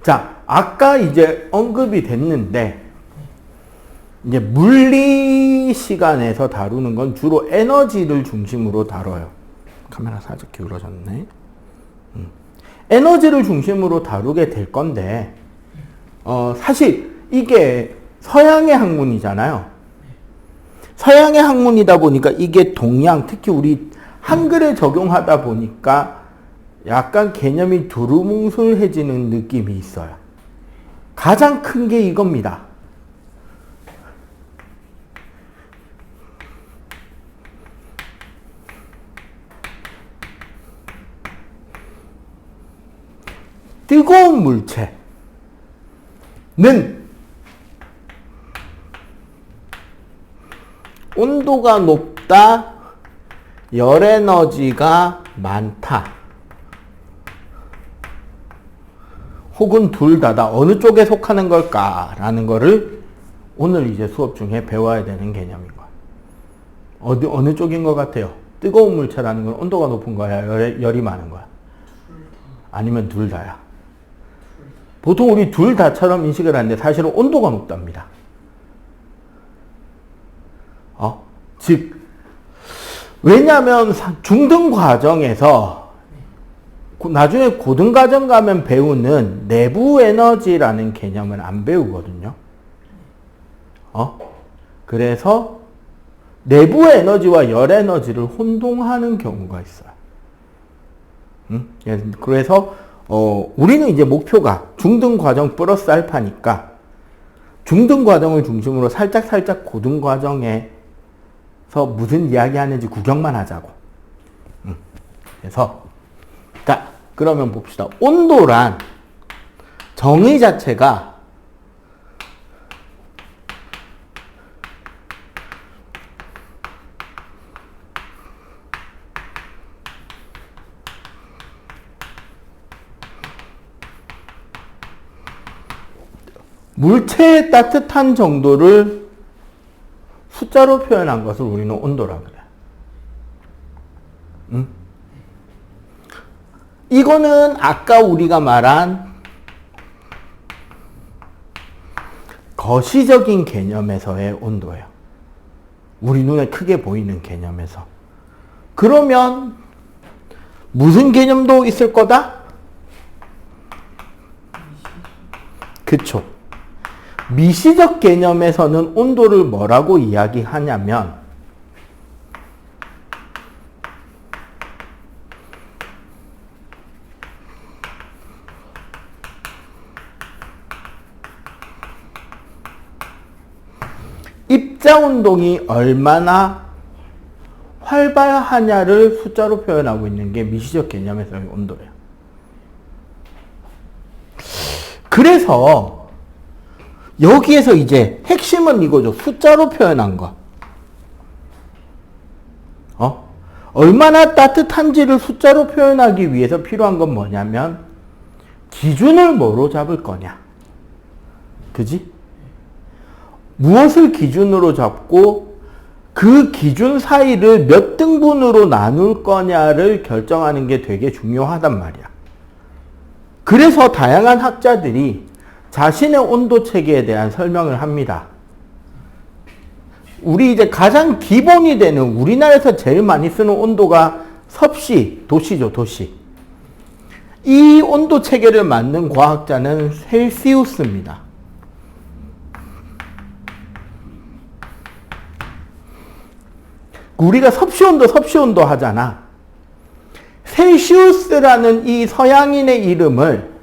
자, 아까 이제 언급이 됐는데, 이제 물리 시간에서 다루는 건 주로 에너지를 중심으로 다뤄요. 카메라 살짝 기울어졌네. 에너지를 중심으로 다루게 될 건데, 사실 이게 서양의 학문이잖아요. 서양의 학문이다 보니까 이게 동양, 특히 우리 한글에 적용하다 보니까 약간 개념이 두루뭉술해지는 느낌이 있어요. 가장 큰 게 이겁니다. 뜨거운 물체는 온도가 높다, 열 에너지가 많다, 혹은 둘 다다. 어느 쪽에 속하는 걸까라는 거를 오늘 이제 수업 중에 배워야 되는 개념인 거야. 어느 쪽인 것 같아요? 뜨거운 물체라는 건 온도가 높은 거야, 열이 많은 거야? 아니면 둘 다야? 보통 우리 둘 다처럼 인식을 하는데 사실은 온도가 높답니다. 즉, 왜냐하면 중등 과정에서 나중에 고등 과정 가면 배우는 내부 에너지라는 개념은 안 배우거든요. 그래서 내부 에너지와 열 에너지를 혼동하는 경우가 있어요. 그래서 우리는 이제 목표가 중등 과정 플러스 알파니까 중등 과정을 중심으로 살짝 고등 과정에서 무슨 이야기 하는지 구경만 하자고. 그래서 자, 그러면 봅시다. 온도란 정의 자체가 물체의 따뜻한 정도를 숫자로 표현한 것을 우리는 온도라 그래. 이거는 아까 우리가 말한 거시적인 개념에서의 온도예요. 우리 눈에 크게 보이는 개념에서. 그러면 무슨 개념도 있을 거다? 그쵸. 미시적 개념에서는 온도를 뭐라고 이야기하냐면 입자 운동이 얼마나 활발하냐를 숫자로 표현하고 있는 게 미시적 개념에서의 온도예요. 그래서 여기에서 이제 핵심은 이거죠. 숫자로 표현한 거. 얼마나 따뜻한지를 숫자로 표현하기 위해서 필요한 건 뭐냐면 기준을 뭐로 잡을 거냐. 그지? 무엇을 기준으로 잡고 그 기준 사이를 몇 등분으로 나눌 거냐를 결정하는 게 되게 중요하단 말이야. 그래서 다양한 학자들이 자신의 온도 체계에 대한 설명을 합니다. 우리 이제 가장 기본이 되는 우리나라에서 제일 많이 쓰는 온도가 섭씨, 도시죠, 도시. 이 온도 체계를 만든 과학자는 셀시우스입니다. 우리가 섭씨온도 하잖아. 셀시우스라는 이 서양인의 이름을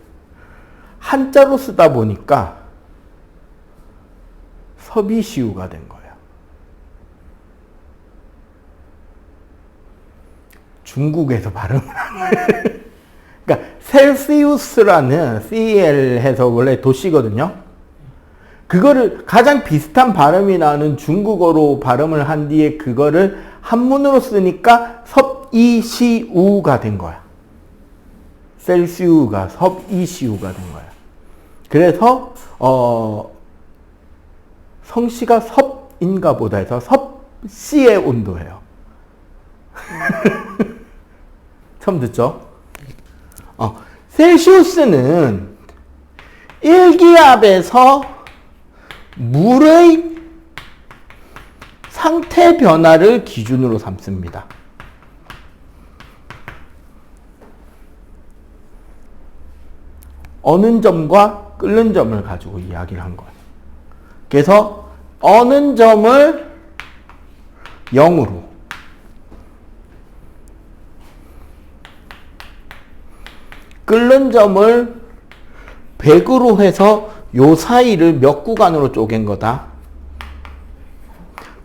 한자로 쓰다 보니까 서비시우가 된 거예요. 중국에서 발음을 한 거예요. 그러니까 셀시우스라는 CL 해서 원래 도시거든요. 그거를 가장 비슷한 발음이 나는 중국어로 발음을 한 뒤에 그거를 한문으로 쓰니까 섭이시우가 된 거야. 셀시우가 섭이시우가 된 거야. 그래서 성씨가 섭인가 보다 해서 섭씨의 온도예요. 처음 듣죠? 셀시우스는 일기압에서 물의 상태 변화를 기준으로 삼습니다. 어는 점과 끓는 점을 가지고 이야기를 한 거예요. 그래서 어는 점을 0으로, 끓는 점을 100으로 해서 요 사이를 몇 구간으로 쪼갠 거다?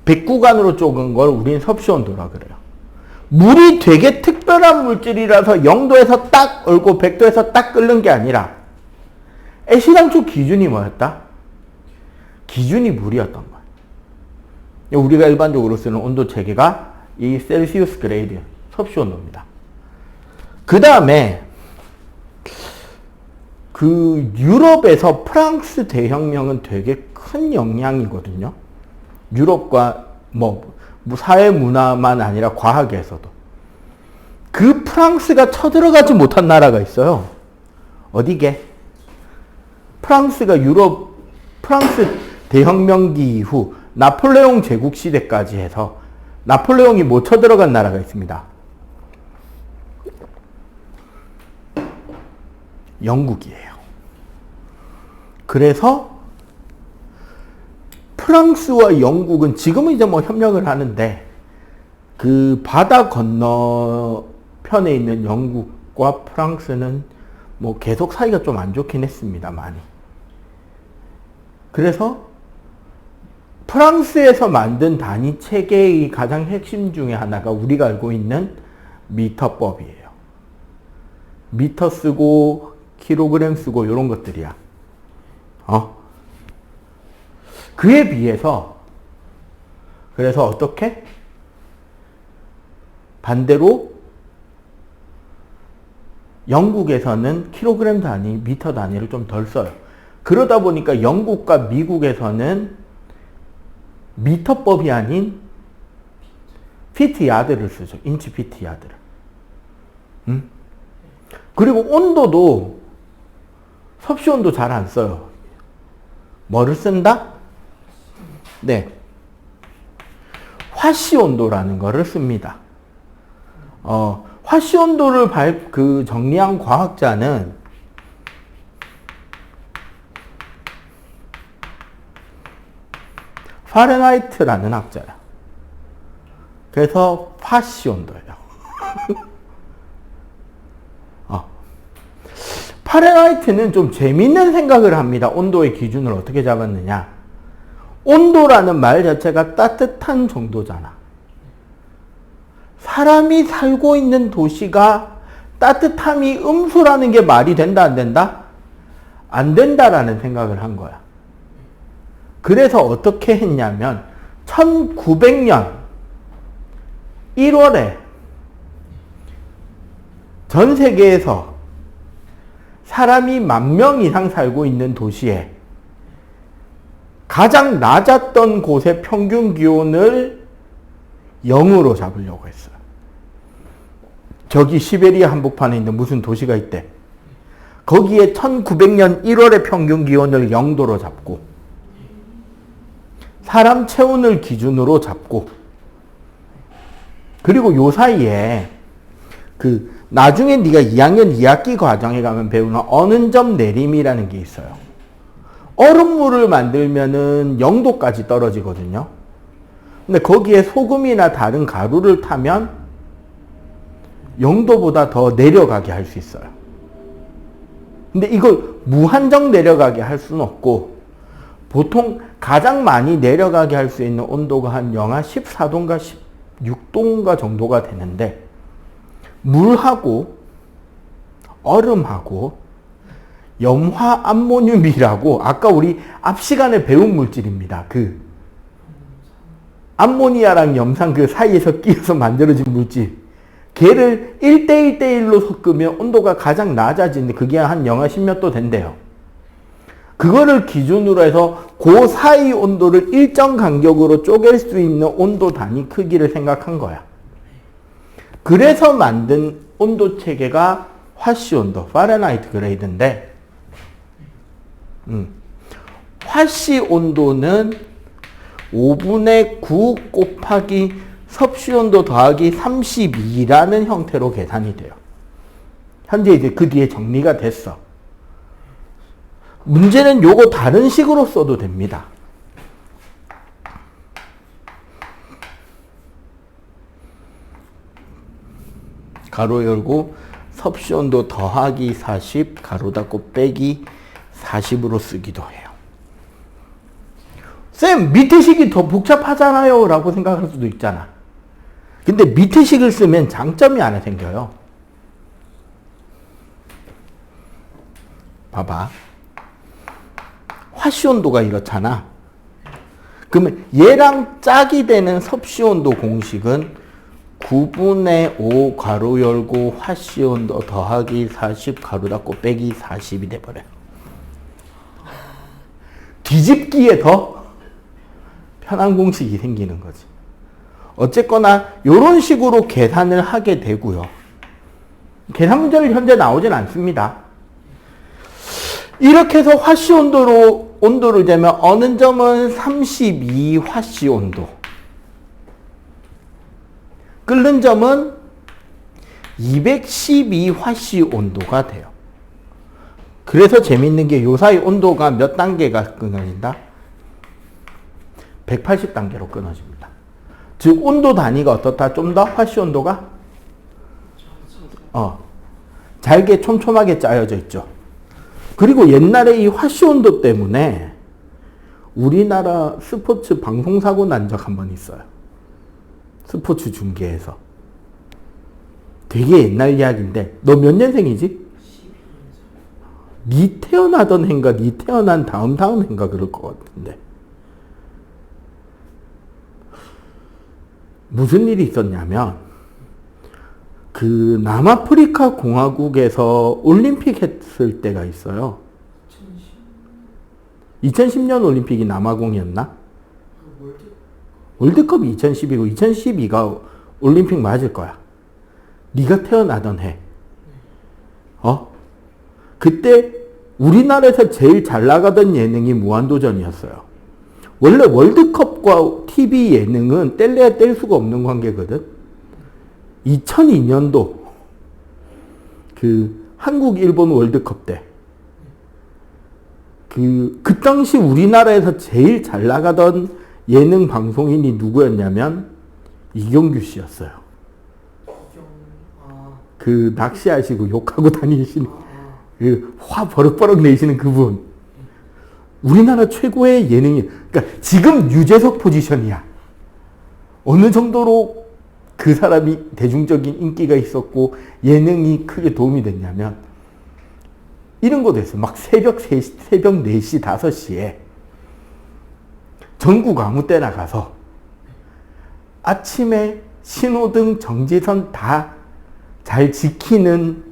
100구간으로 쪼갠 걸 우린 섭씨온도라 그래요. 물이 되게 특별한 물질이라서 0도에서 딱 얼고 100도에서 딱 끓는 게 아니라 애시당초 기준이 뭐였다? 기준이 물이었던 거예요. 우리가 일반적으로 쓰는 온도 체계가 이 셀시우스 그레이드 섭씨온도입니다. 그 다음에 그 유럽에서 프랑스 대혁명은 되게 큰 영향이거든요. 유럽과 뭐 사회 문화만 아니라 과학에서도. 그 프랑스가 쳐들어가지 못한 나라가 있어요. 어디게? 프랑스 대혁명기 이후 나폴레옹 제국 시대까지 해서 나폴레옹이 못 쳐들어간 나라가 있습니다. 영국이에요. 그래서 프랑스와 영국은 지금은 이제 뭐 협력을 하는데 그 바다 건너편에 있는 영국과 프랑스는 뭐 계속 사이가 좀 안 좋긴 했습니다. 많이. 그래서 프랑스에서 만든 단위 체계의 가장 핵심 중에 하나가 우리가 알고 있는 미터법이에요. 미터 쓰고 킬로그램 쓰고 이런 것들이야. 그에 비해서 그래서 어떻게? 반대로 영국에서는 킬로그램 단위, 미터 단위를 좀 덜 써요. 그러다 보니까 영국과 미국에서는 미터법이 아닌 피트 야드를 쓰죠. 인치 피트 야드를. 그리고 온도도 섭씨 온도 잘 안 써요. 뭐를 쓴다? 네. 화씨 온도라는 거를 씁니다. 화씨 온도를 정리한 과학자는 파렌하이트라는 학자야. 그래서 화씨 온도예요. 파렌하이트는 좀 재밌는 생각을 합니다. 온도의 기준을 어떻게 잡았느냐. 온도라는 말 자체가 따뜻한 정도잖아. 사람이 살고 있는 도시가 따뜻함이 음수라는 게 말이 된다, 안 된다? 안 된다라는 생각을 한 거야. 그래서 어떻게 했냐면 1900년 1월에 전 세계에서 사람이 10,000명 이상 살고 있는 도시에 가장 낮았던 곳의 평균 기온을 0으로 잡으려고 했어요. 저기 시베리아 한복판에 있는 무슨 도시가 있대. 거기에 1900년 1월의 평균 기온을 0도로 잡고 사람 체온을 기준으로 잡고 그리고 요 사이에 나중에 네가 2학년 2학기 과정에 가면 배우는 어는 점 내림이라는 게 있어요. 얼음물을 만들면은 0도까지 떨어지거든요. 근데 거기에 소금이나 다른 가루를 타면 0도보다 더 내려가게 할 수 있어요. 근데 이걸 무한정 내려가게 할 수는 없고 보통 가장 많이 내려가게 할 수 있는 온도가 한 영하 14도인가 16도인가 정도가 되는데 물하고 얼음하고 염화 암모늄이라고 아까 우리 앞 시간에 배운 물질입니다. 암모니아랑 염산 그 사이에서 끼어서 만들어진 물질. 걔를 1대1대1로 섞으면 온도가 가장 낮아지는데 그게 한 영하 10몇 도 된대요. 그거를 기준으로 해서 그 사이 온도를 일정 간격으로 쪼갤 수 있는 온도 단위 크기를 생각한 거야. 그래서 만든 온도 체계가 화씨 온도, 파렌하이트 그레이드인데 화씨 온도는 5분의 9 곱하기 섭씨 온도 더하기 32라는 형태로 계산이 돼요. 현재 이제 그 뒤에 정리가 됐어. 문제는 요거 다른 식으로 써도 됩니다. 가로 열고 섭씨 온도 더하기 40 가로 닫고 빼기 40으로 쓰기도 해요. 쌤, 밑에 식이 더 복잡하잖아요 라고 생각할 수도 있잖아. 근데 밑에 식을 쓰면 장점이 하나 생겨요. 봐봐. 화씨 온도가 이렇잖아. 그러면 얘랑 짝이 되는 섭씨 온도 공식은 9분의 5 가로 열고 화씨 온도 더하기 40 가로 닫고 빼기 40이 돼버려요. 뒤집기에 더 편한 공식이 생기는 거지. 어쨌거나 이런 식으로 계산을 하게 되고요. 계산 문제는 현재 나오진 않습니다. 이렇게 해서 화씨 온도를 재면 어느 점은 32 화씨 온도, 끓는 점은 212 화씨 온도가 돼요. 그래서 재밌는 게 요 사이 온도가 몇 단계가 끊어진다? 180단계로 끊어집니다. 즉 온도 단위가 어떻다? 좀 더 화씨 온도가 잘게 촘촘하게 짜여져 있죠. 그리고 옛날에 이 화씨 온도 때문에 우리나라 스포츠 방송사고 난 적 한 번 있어요. 스포츠 중계에서. 되게 옛날 이야기인데 너 몇 년생이지? 니 태어나던 해인가 니 태어난 다음 해인가 그럴 것 같은데. 무슨 일이 있었냐면 그 남아프리카 공화국에서 올림픽 했을 때가 있어요. 2010년 올림픽이 남아공이었나? 월드컵이 2012고 2012가 올림픽 맞을 거야. 네가 태어나던 해. 그때 우리나라에서 제일 잘 나가던 예능이 무한도전이었어요. 원래 월드컵과 TV 예능은 뗄래야 뗄 수가 없는 관계거든. 2002년도 그 한국 일본 월드컵 때 그 당시 우리나라에서 제일 잘 나가던 예능 방송인이 누구였냐면 이경규 씨였어요. 그 낚시하시고 욕하고 다니시는 그 화 버럭버럭 내시는 그분. 우리나라 최고의 예능인. 그러니까 지금 유재석 포지션이야. 어느 정도로 그 사람이 대중적인 인기가 있었고 예능이 크게 도움이 됐냐면 이런 것도 있어요. 막 새벽 4시, 5시에 전국 아무 때나 가서 아침에 신호등, 정지선 다 잘 지키는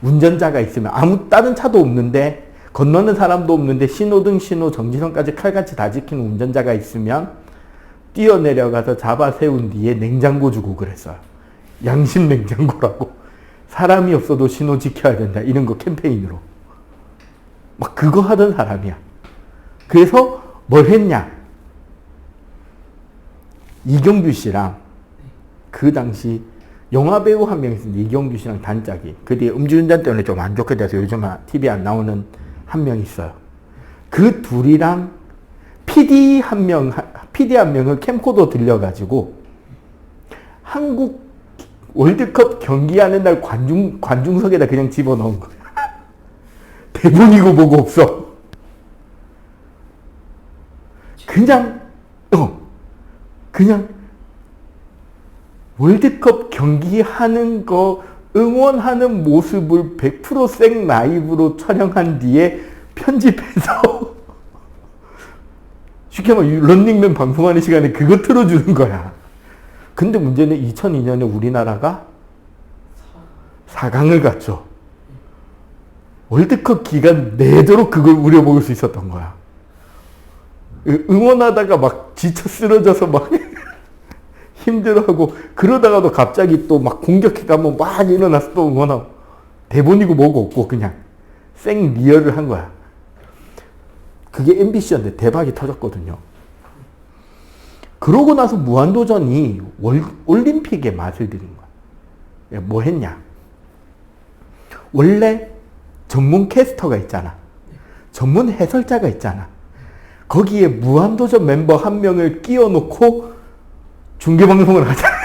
운전자가 있으면 아무 다른 차도 없는데 건너는 사람도 없는데 신호등, 정지선까지 칼같이 다 지키는 운전자가 있으면 뛰어내려가서 잡아 세운 뒤에 냉장고 주고 그랬어요. 양심 냉장고라고. 사람이 없어도 신호 지켜야 된다. 이런 거 캠페인으로. 막 그거 하던 사람이야. 그래서 뭘 했냐. 이경규 씨랑 그 당시 영화배우 한 명 있었는데 이경규 씨랑 단짝이. 그 뒤에 음주운전 때문에 좀 안 좋게 돼서 요즘은 TV에 안 나오는 한 명 있어요. 그 둘이랑 PD 한 명을 캠코더 들려가지고 한국 월드컵 경기하는 날 관중석에다 그냥 집어넣은 거야. 대본이고 뭐고 없어. 그냥 월드컵 경기하는 거 응원하는 모습을 100% 생 라이브로 촬영한 뒤에 편집해서 쉽게 말하면 런닝맨 방송하는 시간에 그거 틀어주는 거야. 근데 문제는 2002년에 우리나라가 4강을 갔죠. 월드컵 기간 내도록 그걸 우려먹을 수 있었던 거야. 응원하다가 막 지쳐 쓰러져서 막 힘들어하고 그러다가도 갑자기 또 막 공격해가면 막 일어나서 또 응원하고 대본이고 뭐고 없고 그냥 생 리얼을 한 거야. 그게 MBC였는데 대박이 터졌거든요. 그러고 나서 무한도전이 올림픽의 맛을 들인 거야. 뭐 했냐? 원래 전문 캐스터가 있잖아. 전문 해설자가 있잖아. 거기에 무한도전 멤버 한 명을 끼워놓고 중계방송을 하잖아.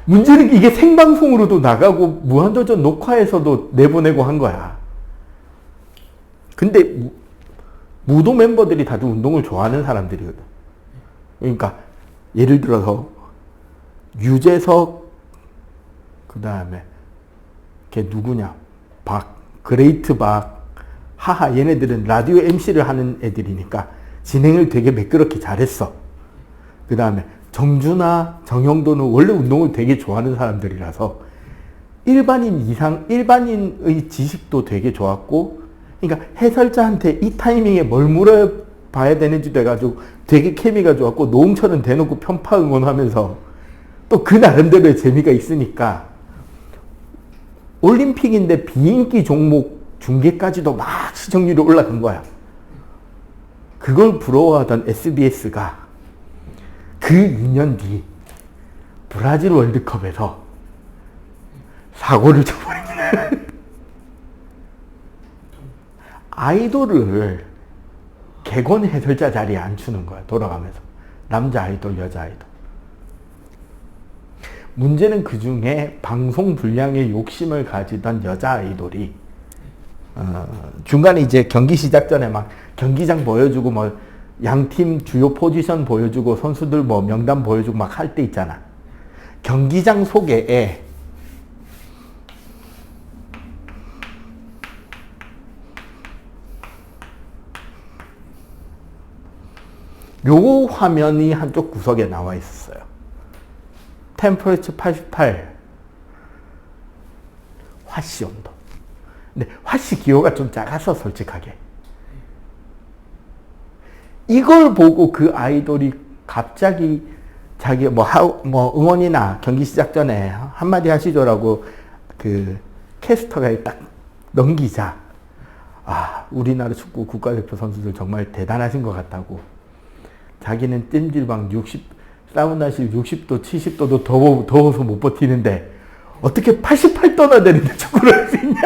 문제는 이게 생방송으로도 나가고 무한도전 녹화에서도 내보내고 한 거야. 근데 무도 멤버들이 다들 운동을 좋아하는 사람들이거든. 그러니까 예를 들어서 유재석, 그 다음에 걔 누구냐, 그레이트 박, 하하, 얘네들은 라디오 MC를 하는 애들이니까 진행을 되게 매끄럽게 잘했어. 그 다음에 정준하, 정영도는 원래 운동을 되게 좋아하는 사람들이라서 일반인의 지식도 되게 좋았고, 그러니까 해설자한테 이 타이밍에 뭘 물어봐야 되는지 돼가지고 되게 케미가 좋았고, 노홍철은 대놓고 편파 응원하면서 또 그 나름대로의 재미가 있으니까 올림픽인데 비인기 종목 중계까지도 막 시청률이 올라간 거야. 그걸 부러워하던 SBS가 그 2년 뒤 브라질 월드컵에서 사고를 쳐버린 거야. 아이돌을 객원 해설자 자리에 앉히는 거야. 돌아가면서. 남자 아이돌, 여자 아이돌. 문제는 그 중에 방송 분량에 욕심을 가지던 여자 아이돌이 중간에 이제 경기 시작 전에 막 경기장 보여주고 뭐 양팀 주요 포지션 보여주고 선수들 뭐 명단 보여주고 막 할 때 있잖아. 경기장 소개에 요 화면이 한쪽 구석에 나와 있었어요. 템퍼레처 88 화씨 온도. 근데 화씨 기호가 좀 작아서 솔직하게 이걸 보고 그 아이돌이 갑자기 자기 뭐 응원이나 경기 시작 전에 한마디 하시죠라고 그 캐스터가 딱 넘기자, 아, 우리나라 축구 국가대표 선수들 정말 대단하신 것 같다고. 자기는 찜질방 사우나실 60도 70도도 더워서 못 버티는데 어떻게 88도나 되는데 축구를 할 수 있냐.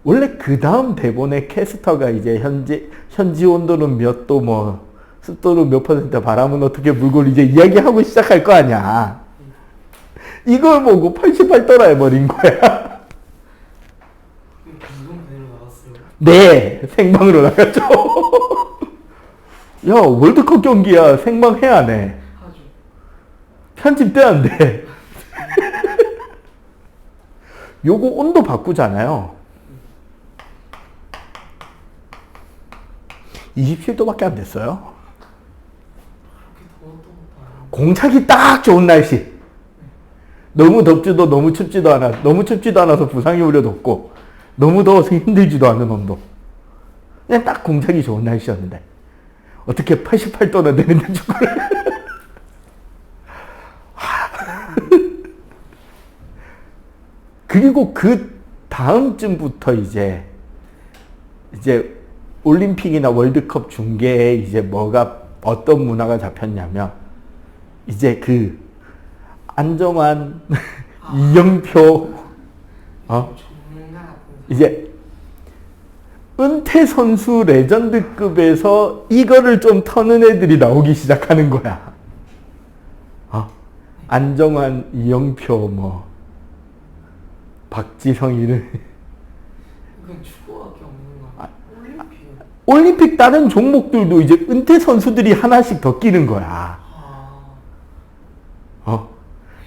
원래 그 다음 대본에 캐스터가 이제 현지 온도는 몇 도, 뭐 습도는 몇 %, 바람은 어떻게 불고 이제 이야기하고 시작할 거 아니야. 이걸 보고 88도라 해버린 거야. 네, 생방으로 나갔죠. 야, 월드컵 경기야. 생방해야 안 해? 하죠. 편집돼 안 돼? 요거 온도 바꾸잖아요. 27도밖에 안 됐어요. 공차기 딱 좋은 날씨. 너무 덥지도 너무 춥지도 않아. 너무 춥지도 않아서 부상이 우려도 없고, 너무 더워서 힘들지도 않은 온도. 그냥 딱 공차기 좋은 날씨였는데 어떻게 88도나 되는데 축구를. 그리고 그 다음쯤부터 이제 올림픽이나 월드컵 중계에 이제 뭐가 어떤 문화가 잡혔냐면 이제 그 안정환, 이영표, 이제 은퇴 선수 레전드급에서 이거를 좀 터는 애들이 나오기 시작하는 거야. 안정환, 이영표, 뭐 박지성 이런. 그건 축구밖에 없는 거야. 올림픽 다른 종목들도 이제 은퇴 선수들이 하나씩 더 끼는 거야.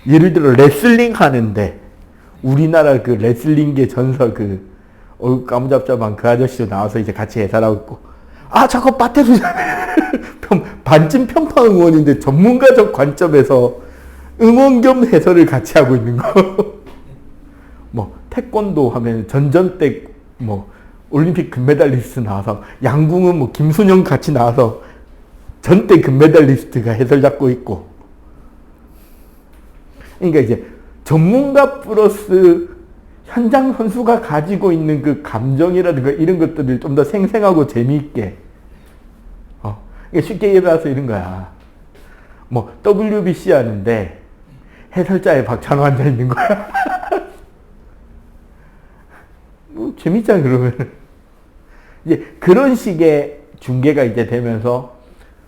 예를 들어 레슬링 하는데 우리나라 그 레슬링계 전설 까무잡잡한 그 아저씨도 나와서 이제 같이 해설하고 있고, 아, 저거 빠테루잖아. 반쯤 편파 응원인데 전문가적 관점에서 응원 겸 해설을 같이 하고 있는 거. 뭐 태권도 하면 전전댁 뭐 올림픽 금메달리스트 나와서, 양궁은 뭐 김순영 같이 나와서 전대 금메달리스트가 해설 잡고 있고. 그러니까 이제 전문가 플러스 현장 선수가 가지고 있는 그 감정이라든가 이런 것들을 좀 더 생생하고 재미있게. 이게 쉽게 예를 들어서 이런 거야. 뭐, WBC 하는데 해설자에 박찬호 앉아 있는 거야. 뭐, 재밌잖아, 그러면. 이제 그런 식의 중계가 이제 되면서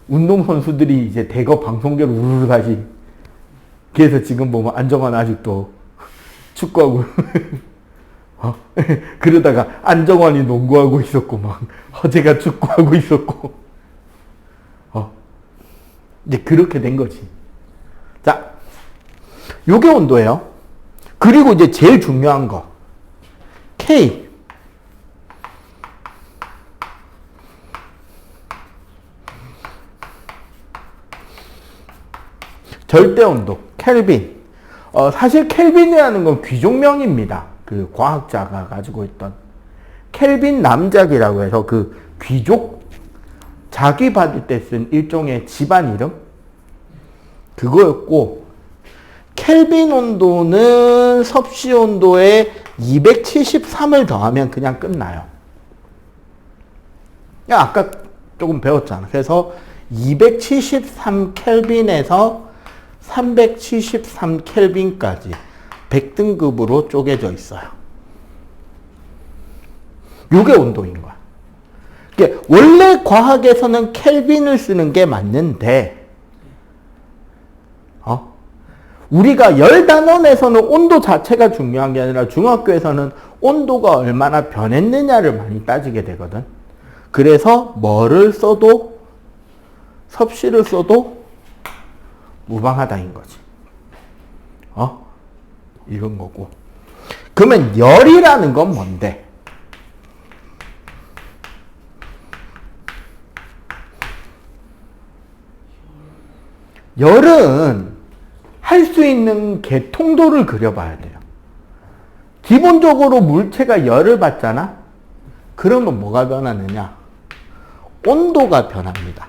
운동선수들이 이제 대거 방송계로 우르르 다시. 그래서 지금 보면 안정환 아직도 축구하고. 그러다가 안정환이 농구하고 있었고, 막, 허재가 축구하고 있었고, 이제 그렇게 된 거지. 자, 요게 온도예요. 그리고 이제 제일 중요한 거. K. 절대 온도. 켈빈. 사실 켈빈이라는 건 귀족명입니다. 그 과학자가 가지고 있던 켈빈 남작이라고 해서 그 귀족 자기 받을 때 쓴 일종의 집안 이름 그거였고, 켈빈 온도는 섭씨 온도에 273을 더하면 그냥 끝나요. 아까 조금 배웠잖아. 그래서 273 켈빈에서 373 켈빈까지 100등급으로 쪼개져 있어요. 요게 온도인 거야. 원래 과학에서는 켈빈을 쓰는 게 맞는데, 우리가 열 단원에서는 온도 자체가 중요한 게 아니라 중학교에서는 온도가 얼마나 변했느냐를 많이 따지게 되거든. 그래서 뭐를 써도, 섭씨를 써도 무방하다인 거지. 이런 거고. 그러면 열이라는 건 뭔데? 열은 할 수 있는 개통도를 그려봐야 돼요. 기본적으로 물체가 열을 받잖아? 그러면 뭐가 변하느냐? 온도가 변합니다.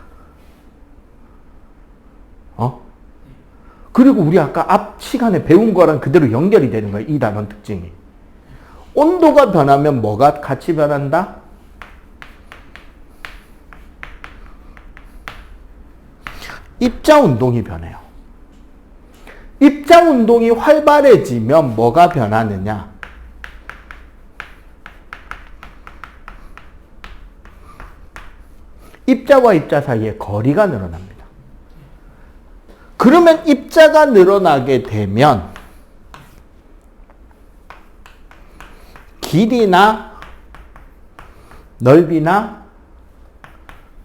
그리고 우리 아까 앞 시간에 배운 거랑 그대로 연결이 되는 거야. 이 단원 특징이. 온도가 변하면 뭐가 같이 변한다? 입자 운동이 변해요. 입자 운동이 활발해지면 뭐가 변하느냐? 입자와 입자 사이에 거리가 늘어납니다. 그러면 입자가 늘어나게 되면 길이나 넓이나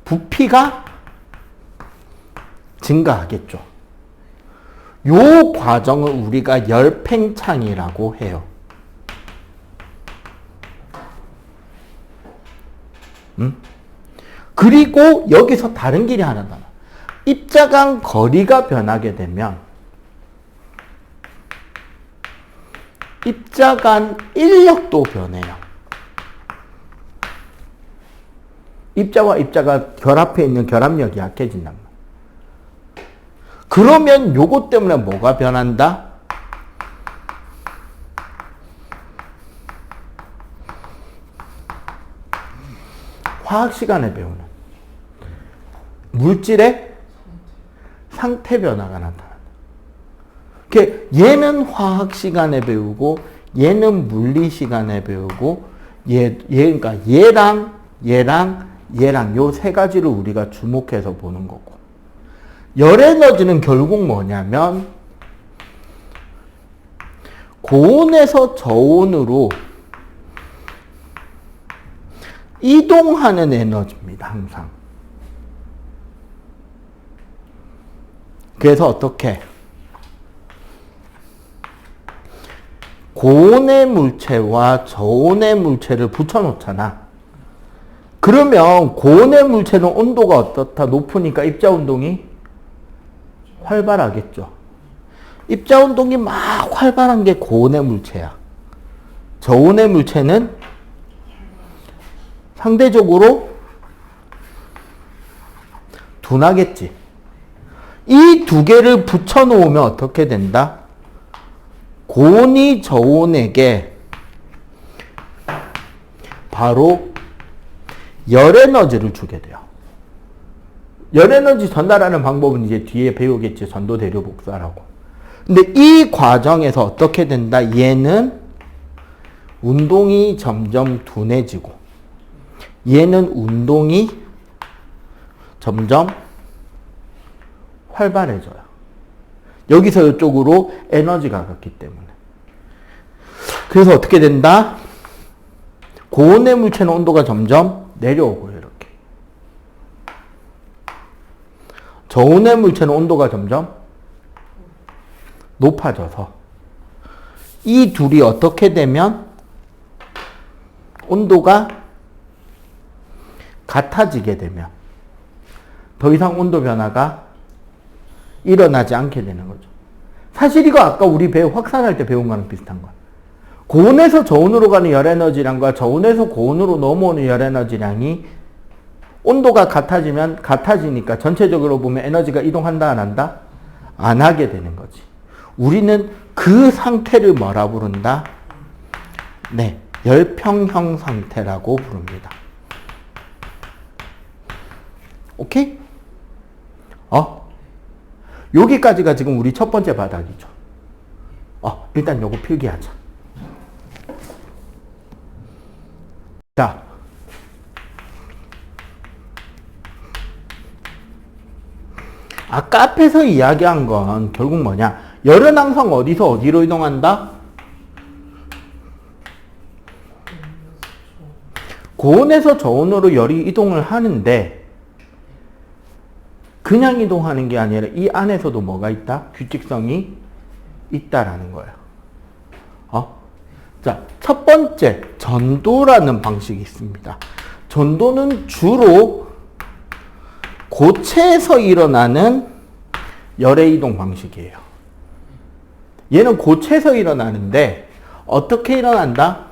부피가 증가하겠죠. 요 과정을 우리가 열팽창이라고 해요. 그리고 여기서 다른 길이 하나 나와. 입자 간 거리가 변하게 되면 입자 간 인력도 변해요. 입자와 입자가 결합해 있는 결합력이 약해진단 말이에요. 그러면 요것 때문에 뭐가 변한다? 화학 시간에 배우는 물질의 상태 변화가 나타난다. 얘는 화학 시간에 배우고 얘는 물리 시간에 배우고 그러니까 얘랑 요 세 가지를 우리가 주목해서 보는 거고, 열 에너지는 결국 뭐냐면 고온에서 저온으로 이동하는 에너지입니다. 항상. 그래서 어떻게? 고온의 물체와 저온의 물체를 붙여놓잖아. 그러면 고온의 물체는 온도가 어떻다? 높으니까 입자 운동이 활발하겠죠. 입자 운동이 막 활발한 게 고온의 물체야. 저온의 물체는 상대적으로 둔하겠지. 이 두 개를 붙여놓으면 어떻게 된다? 고온이 저온에게 바로 열 에너지를 주게 돼요. 열 에너지 전달하는 방법은 이제 뒤에 배우겠죠. 전도 대류 복사라고. 근데 이 과정에서 어떻게 된다? 얘는 운동이 점점 둔해지고 얘는 운동이 점점 활발해져요. 여기서 이쪽으로 에너지가 갔기 때문에. 그래서 어떻게 된다? 고온의 물체는 온도가 점점 내려오고요. 이렇게. 저온의 물체는 온도가 점점 높아져서 이 둘이 어떻게 되면 온도가 같아지게 되면 더 이상 온도 변화가 일어나지 않게 되는 거죠. 사실 이거 아까 우리 확산할 때 배운 거랑 비슷한 거야. 고온에서 저온으로 가는 열 에너지량과 저온에서 고온으로 넘어오는 열 에너지량이 온도가 같아지면 같아지니까 전체적으로 보면 에너지가 이동한다 안 한다? 안 하게 되는 거지. 우리는 그 상태를 뭐라 부른다? 네, 열평형 상태라고 부릅니다. 오케이? 여기까지가 지금 우리 첫 번째 바닥이죠. 일단 요거 필기하자. 자. 아까 앞에서 이야기한 건 결국 뭐냐? 열은 항상 어디서 어디로 이동한다? 고온에서 저온으로 열이 이동을 하는데 그냥 이동하는 게 아니라 이 안에서도 뭐가 있다? 규칙성이 있다라는 거예요. 자, 첫 번째 전도라는 방식이 있습니다. 전도는 주로 고체에서 일어나는 열의 이동 방식이에요. 얘는 고체에서 일어나는데 어떻게 일어난다?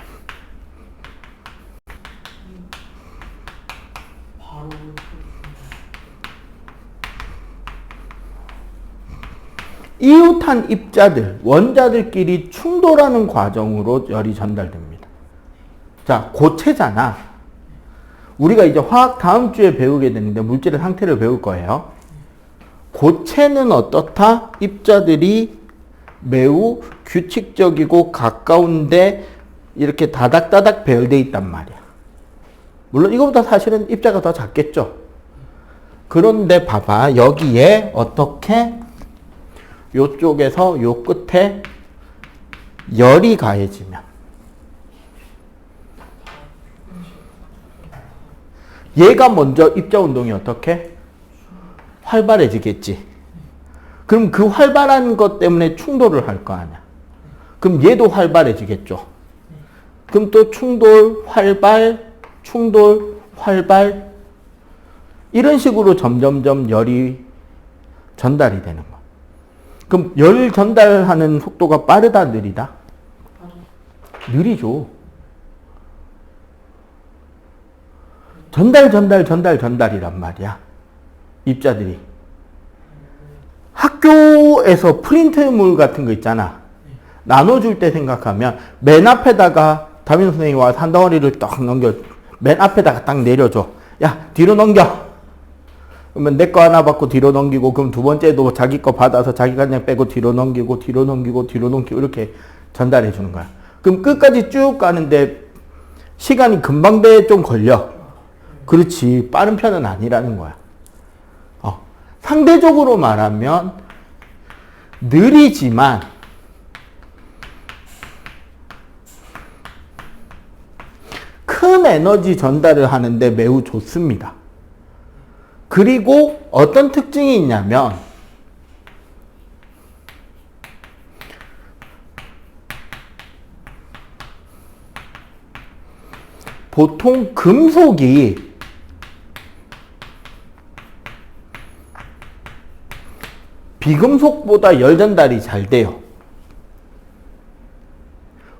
이웃한 입자들, 원자들끼리 충돌하는 과정으로 열이 전달됩니다. 자, 고체잖아. 우리가 이제 화학 다음 주에 배우게 되는데 물질의 상태를 배울 거예요. 고체는 어떻다? 입자들이 매우 규칙적이고 가까운데 이렇게 다닥다닥 배열되어 있단 말이야. 물론 이거보다 사실은 입자가 더 작겠죠. 그런데 봐봐. 여기에 어떻게 요쪽에서 요 끝에 열이 가해지면 얘가 먼저 입자 운동이 어떻게? 활발해지겠지. 그럼 그 활발한 것 때문에 충돌을 할 거 아니야. 그럼 얘도 활발해지겠죠. 그럼 또 충돌, 활발, 충돌, 활발 이런 식으로 점점점 열이 전달이 되는 거야. 그럼 열 전달하는 속도가 빠르다, 느리다? 느리죠. 전달이란 말이야. 입자들이. 학교에서 프린트물 같은 거 있잖아. 나눠줄 때 생각하면 맨 앞에다가 담임 선생님이 와서 한 덩어리를 딱 넘겨. 맨 앞에다가 딱 내려줘. 야, 뒤로 넘겨. 그러면 내 거 하나 받고 뒤로 넘기고, 그럼 두 번째도 자기 거 받아서 자기가 그냥 빼고 뒤로 넘기고 이렇게 전달해 주는 거야. 그럼 끝까지 쭉 가는데 시간이 금방 돼 좀 걸려. 그렇지. 빠른 편은 아니라는 거야. 상대적으로 말하면 느리지만 큰 에너지 전달을 하는데 매우 좋습니다. 그리고 어떤 특징이 있냐면 보통 금속이 비금속보다 열 전달이 잘 돼요.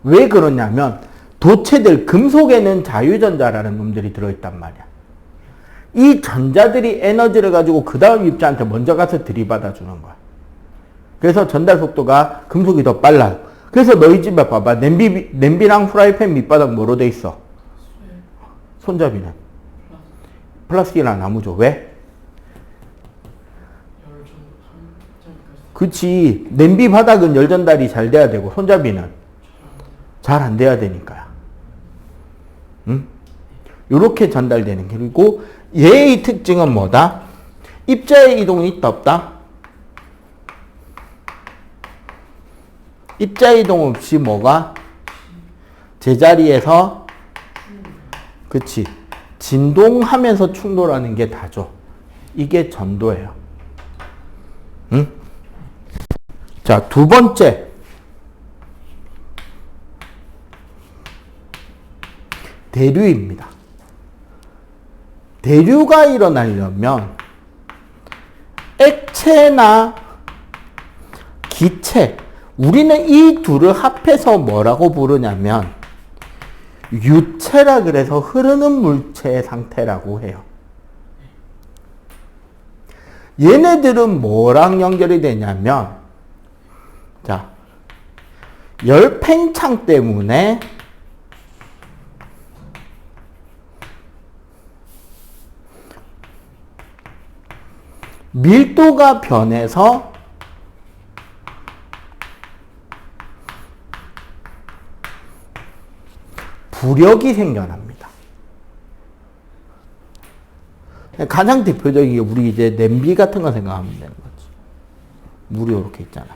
왜 그러냐면 도체들, 금속에는 자유전자라는 놈들이 들어있단 말이야. 이 전자들이 에너지를 가지고 그 다음 입자한테 먼저 가서 들이받아 주는 거야. 그래서 전달 속도가 금속이 더 빨라요. 그래서 너희 집에 봐봐. 냄비랑 프라이팬 밑바닥 뭐로 돼 있어? 손잡이는 플라스틱이랑 나무죠. 왜? 열 전달까지 그치. 냄비 바닥은 열 전달이 잘 돼야 되고 손잡이는 잘 안 돼야 되니까요. 응? 요렇게 전달되는. 그리고 얘의 특징은 뭐다? 입자의 이동이 있다 없다? 입자 이동 없이 뭐가? 제자리에서 그치. 진동하면서 충돌하는 게 다죠. 이게 전도예요. 응? 자, 두 번째. 대류입니다. 대류가 일어나려면 액체나 기체, 우리는 이 둘을 합해서 뭐라고 부르냐면 유체라 그래서 흐르는 물체의 상태라고 해요. 얘네들은 뭐랑 연결이 되냐면, 자, 열 팽창 때문에 밀도가 변해서 부력이 생겨납니다. 가장 대표적인 게 우리 이제 냄비 같은 거 생각하면 되는 거지. 물이 이렇게 있잖아.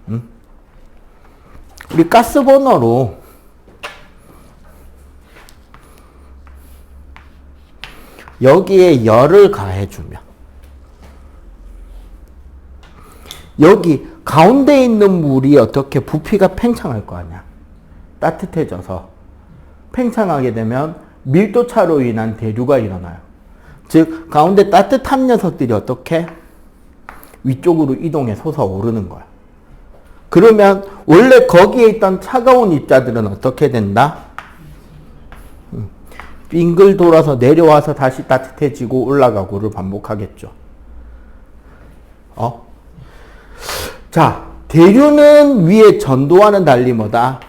응? 우리 가스버너로 여기에 열을 가해주면 여기 가운데 있는 물이 어떻게 부피가 팽창할 거 아니야. 따뜻해져서 팽창하게 되면 밀도차로 인한 대류가 일어나요. 즉 가운데 따뜻한 녀석들이 어떻게 위쪽으로 이동해 솟아오르는 거야. 그러면 원래 거기에 있던 차가운 입자들은 어떻게 된다? 빙글 돌아서 내려와서 다시 따뜻해지고 올라가고를 반복하겠죠. 자, 대류는 위에 전도와는 달리 뭐다?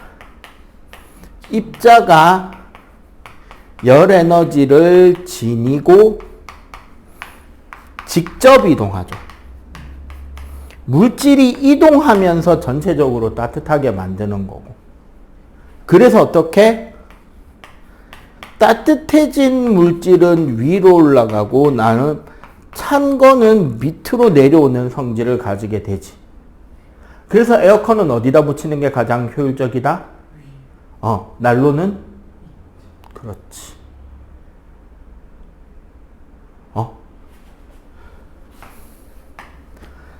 입자가 열 에너지를 지니고 직접 이동하죠. 물질이 이동하면서 전체적으로 따뜻하게 만드는 거고. 그래서 어떻게? 따뜻해진 물질은 위로 올라가고 나는 찬 거는 밑으로 내려오는 성질을 가지게 되지. 그래서 에어컨은 어디다 붙이는 게 가장 효율적이다? 난로는? 그렇지.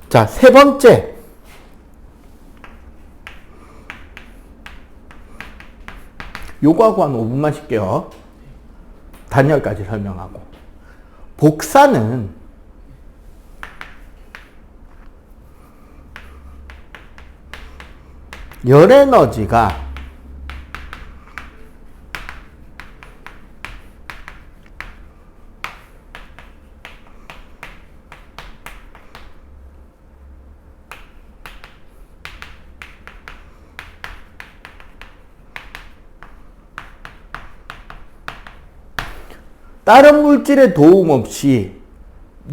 자, 세 번째. 요거하고 한 5분만 쉴게요. 단열까지 설명하고. 복사는 열 에너지가 다른 물질의 도움 없이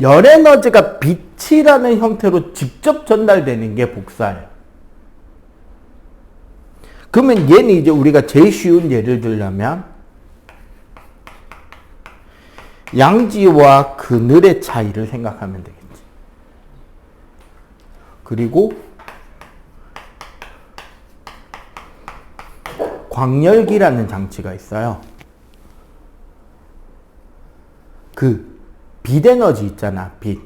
열 에너지가 빛이라는 형태로 직접 전달되는 게 복사예요. 그러면 얘는 이제 우리가 제일 쉬운 예를 들려면 양지와 그늘의 차이를 생각하면 되겠지. 그리고 광열기라는 장치가 있어요. 그 빛 에너지 있잖아, 빛.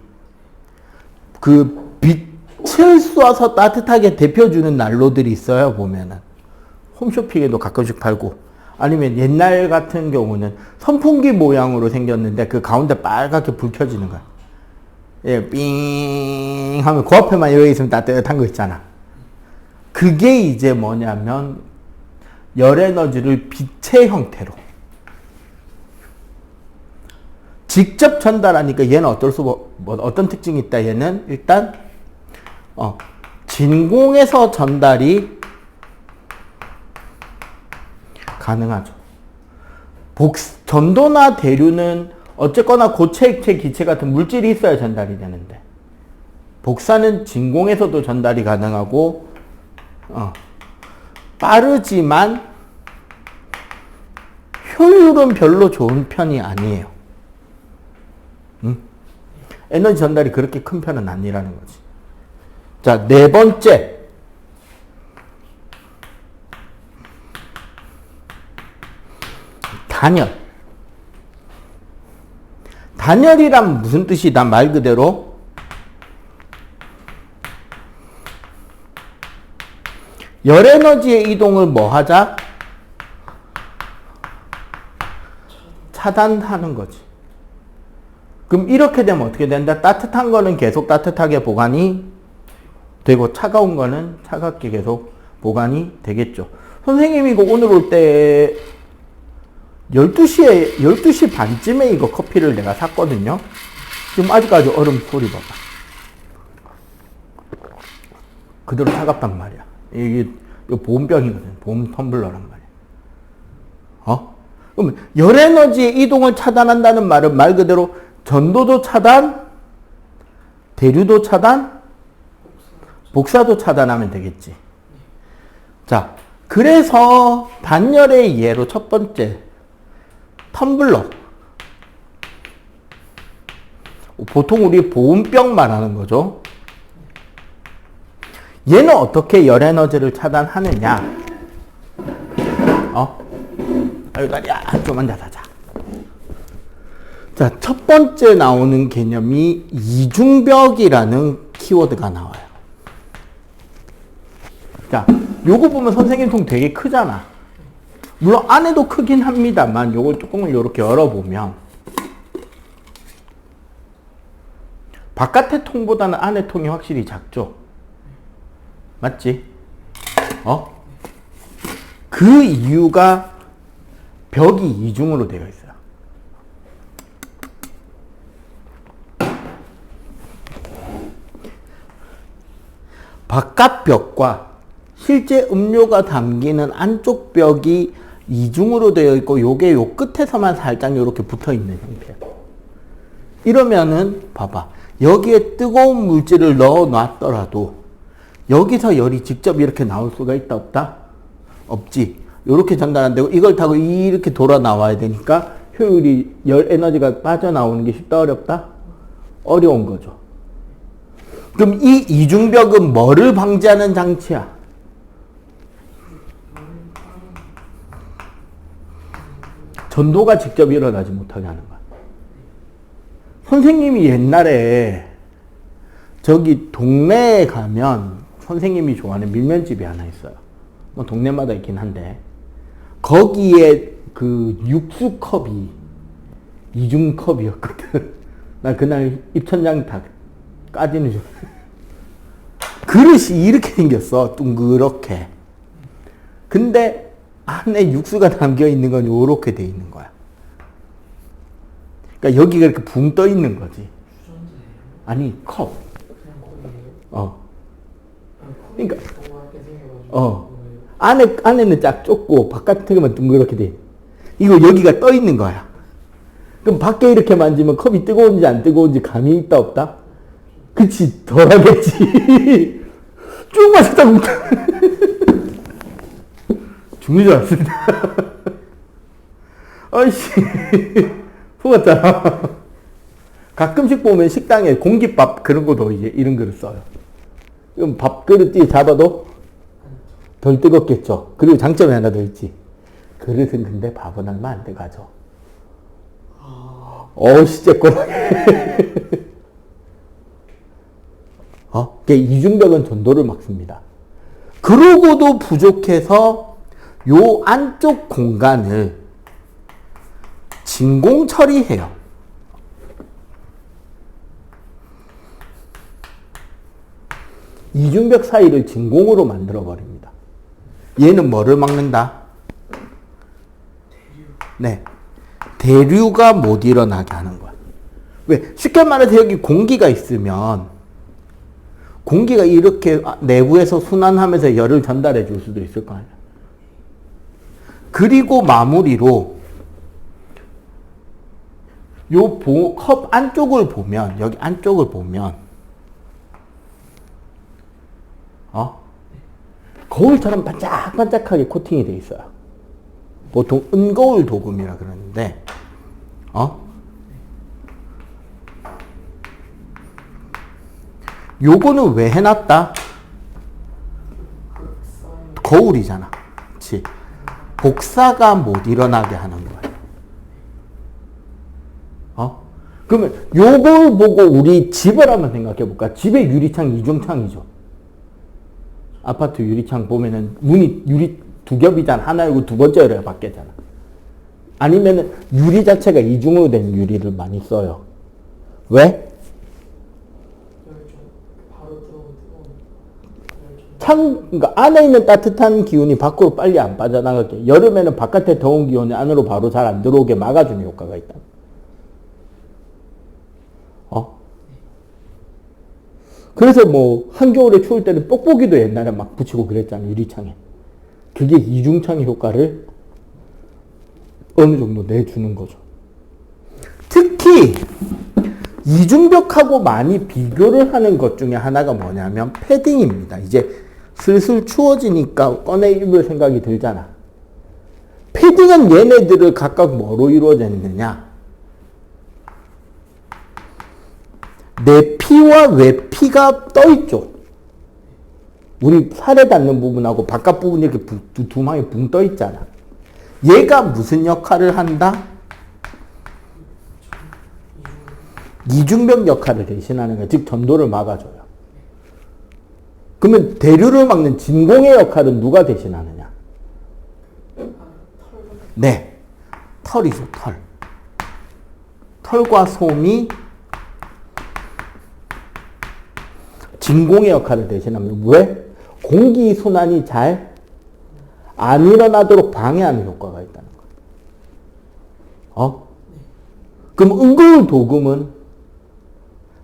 그 빛을 쏴서 따뜻하게 데펴주는 난로들이 있어요, 보면은. 홈쇼핑에도 가끔씩 팔고. 아니면 옛날 같은 경우는 선풍기 모양으로 생겼는데 그 가운데 빨갛게 불 켜지는 거야. 예, 삥 하면 그 앞에만 이렇게 있으면 따뜻한 거 있잖아. 그게 이제 뭐냐면 열 에너지를 빛의 형태로 직접 전달하니까 얘는 어떤 특징이 있다. 얘는 일단 진공에서 전달이 가능하죠. 전도나 대류는 어쨌거나 고체, 액체, 기체 같은 물질이 있어야 전달이 되는데, 복사는 진공에서도 전달이 가능하고, 빠르지만 효율은 별로 좋은 편이 아니에요. 에너지 전달이 그렇게 큰 편은 아니라는 거지. 자, 네 번째. 단열. 단열이란 무슨 뜻이다? 말 그대로 열 에너지의 이동을 뭐 하자? 차단하는 거지. 그럼 이렇게 되면 어떻게 된다? 따뜻한 거는 계속 따뜻하게 보관이 되고 차가운 거는 차갑게 계속 보관이 되겠죠. 선생님이 이거 오늘 올 때 12시 반쯤에 이거 커피를 내가 샀거든요. 지금 아직까지 얼음 소리 봐봐. 그대로 차갑단 말이야. 이거 보온병이거든. 보온 텀블러란 말이야. 그럼 열 에너지의 이동을 차단한다는 말은 말 그대로 전도도 차단, 대류도 차단, 복사도 차단하면 되겠지. 자, 그래서 단열의 예로 첫 번째 텀블러. 보통 우리 보온병 말하는 거죠. 얘는 어떻게 열 에너지를 차단하느냐? 아유, 다리야. 좀만 자자. 자, 첫 번째 나오는 개념이 이중벽이라는 키워드가 나와요. 자, 요거 보면 선생님 통 되게 크잖아. 물론 안에도 크긴 합니다만 요걸 뚜껑을 이렇게 열어보면 바깥의 통보다는 안의 통이 확실히 작죠? 맞지? 그 이유가 벽이 이중으로 되어 있어요. 바깥 벽과 실제 음료가 담기는 안쪽 벽이 이중으로 되어 있고 요게 요 끝에서만 살짝 이렇게 붙어 있는 형태예요. 이러면은 봐봐. 여기에 뜨거운 물질을 넣어 놨더라도 여기서 열이 직접 이렇게 나올 수가 있다 없다? 없지. 이렇게 전달 안 되고 이걸 타고 이렇게 돌아 나와야 되니까 효율이 열 에너지가 빠져나오는 게 쉽다 어렵다? 어려운 거죠. 그럼 이 이중벽은 뭐를 방지하는 장치야? 전도가 직접 일어나지 못하게 하는 거야. 선생님이 옛날에 저기 동네에 가면 선생님이 좋아하는 밀면집이 하나 있어요. 뭐 동네마다 있긴 한데 거기에 그 육수컵이 이중컵이었거든. 나 그날 입천장 다 까지는 줄. 그릇이 이렇게 생겼어. 둥그렇게. 근데 안에 육수가 담겨 있는 건 요렇게 돼 있는 거야. 그러니까 여기가 이렇게 붕 떠 있는 거지. 아니, 컵. 그러니까 안에는 쫙 좁고 바깥에만 둥그렇게 돼. 이거 여기가 떠 있는 거야. 그럼 밖에 이렇게 만지면 컵이 뜨거운지 안 뜨거운지 감이 있다 없다? 그치, 덜하겠지. 쭉 마셨다 죽는 줄 알았습니다. 아이씨, 속았잖아. 가끔씩 보면 식당에 공깃밥 그런 것도 이제 이런 그릇 써요. 그럼 밥그릇 뒤에 잡아도 덜 뜨겁겠죠. 그리고 장점이 하나 더 있지. 그릇은 근데 밥은 얼마 안 돼가죠. 진짜 꼬라게. 이중벽은 전도를 막습니다. 그러고도 부족해서 요 안쪽 공간을 진공 처리해요. 이중벽 사이를 진공으로 만들어 버립니다. 얘는 뭐를 막는다? 네. 대류가 못 일어나게 하는 거야. 왜? 쉽게 말해서 여기 공기가 있으면 공기가 이렇게 내부에서 순환하면서 열을 전달해 줄 수도 있을 거 아니야. 그리고 마무리로 컵 안쪽을 보면, 여기 안쪽을 보면, 거울처럼 반짝반짝하게 코팅이 돼 있어요. 보통 은거울 도금이라 그러는데, 요거는 왜 해놨다? 거울이잖아. 그치? 복사가 못 일어나게 하는 거야. 그러면 요걸 보고 우리 집을 한번 생각해 볼까? 집의 유리창 이중창이죠. 아파트 유리창 보면은 문이 유리 두 겹이잖아. 하나 열고 두 번째 열어야 바뀌잖아. 아니면은 유리 자체가 이중으로 된 유리를 많이 써요. 왜? 그러니까 안에 있는 따뜻한 기운이 밖으로 빨리 안 빠져나가게. 여름에는 바깥에 더운 기운이 안으로 바로 잘 안 들어오게 막아주는 효과가 있다. 그래서 뭐 한겨울에 추울 때는 뽁뽁이도 옛날에 막 붙이고 그랬잖아요. 유리창에. 그게 이중창의 효과를 어느 정도 내주는 거죠. 특히 이중벽하고 많이 비교를 하는 것 중에 하나가 뭐냐면 패딩입니다. 이제 슬슬 추워지니까 꺼내 입을 생각이 들잖아. 패딩은 얘네들을 각각 뭐로 이루어져 있느냐? 내피와 외피가 떠있죠. 우리 살에 닿는 부분하고 바깥 부분이 이렇게 두 망이 붕 떠있잖아. 얘가 무슨 역할을 한다? 이중벽 역할을 대신하는 거야. 즉 전도를 막아줘요. 그러면 대류를 막는 진공의 역할은 누가 대신하느냐? 네. 털이죠. 털. 털과 솜이 진공의 역할을 대신합니다. 왜? 공기순환이 잘 안 일어나도록 방해하는 효과가 있다는 거예요. 그럼 은거울 도금은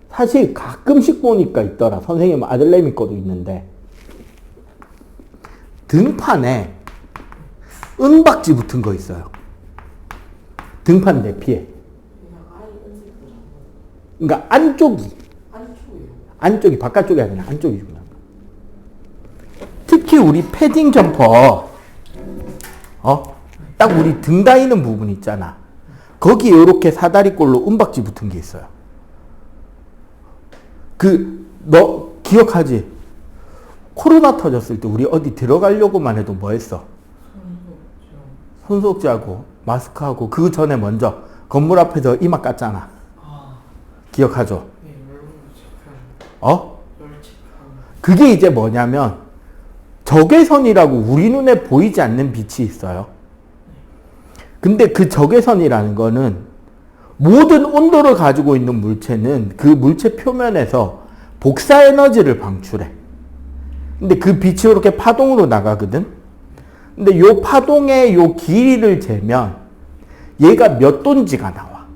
사실 가끔씩 보니까 있더라. 선생님 아들내미 거도 있는데 등판에 은박지 붙은 거 있어요. 등판 내피에. 그러니까 안쪽이 바깥쪽이 아니라 안쪽이 중요한 거야. 특히 우리 패딩 점퍼 딱 우리 등 닿이는 부분 있잖아. 거기 이렇게 사다리꼴로 은박지 붙은 게 있어요. 너 기억하지? 코로나 터졌을 때 우리 어디 들어가려고만 해도 뭐 했어? 손소독제하고 마스크하고 그 전에 먼저 건물 앞에서 이마 깠잖아. 기억하죠? 그게 이제 뭐냐면 적외선이라고 우리 눈에 보이지 않는 빛이 있어요. 근데 그 적외선이라는 거는 모든 온도를 가지고 있는 물체는 그 물체 표면에서 복사 에너지를 방출해. 근데 그 빛이 이렇게 파동으로 나가거든. 근데 요 파동의 요 길이를 재면 얘가 몇 돈지가 나와.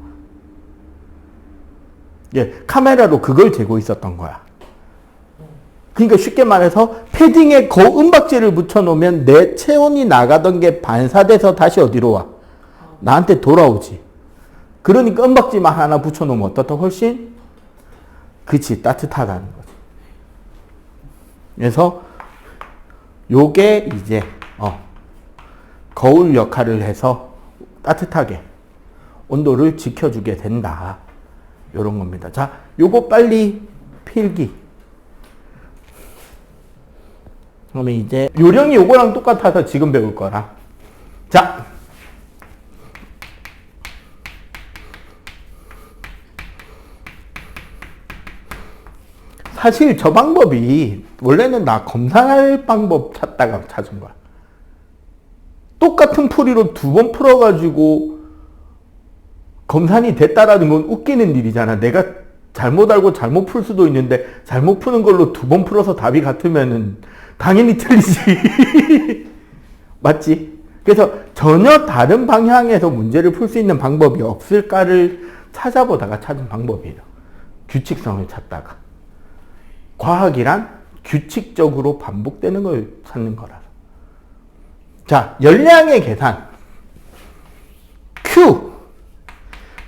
카메라로 그걸 재고 있었던 거야. 그러니까 쉽게 말해서 패딩에 은박지를 붙여놓으면 내 체온이 나가던 게 반사돼서 다시 어디로 와? 나한테 돌아오지. 그러니까 은박지만 하나 붙여놓으면 어떻다? 훨씬? 그치, 따뜻하다는 거지. 그래서 요게 이제 거울 역할을 해서 따뜻하게 온도를 지켜주게 된다. 요런 겁니다. 자, 요거 빨리 필기. 그러면 이제 요령이 요거랑 똑같아서 지금 배울 거라. 자, 사실 저 방법이 원래는 나 검사할 방법 찾다가 찾은 거야. 똑같은 풀이로 2번 풀어가지고 검산이 됐다라는 건 웃기는 일이잖아. 내가 잘못 알고 잘못 풀 수도 있는데 잘못 푸는 걸로 2번 풀어서 답이 같으면은 당연히 틀리지. 맞지? 그래서 전혀 다른 방향에서 문제를 풀 수 있는 방법이 없을까를 찾아보다가 찾은 방법이에요. 규칙성을 찾다가. 과학이란 규칙적으로 반복되는 걸 찾는 거라서. 자, 열량의 계산. Q.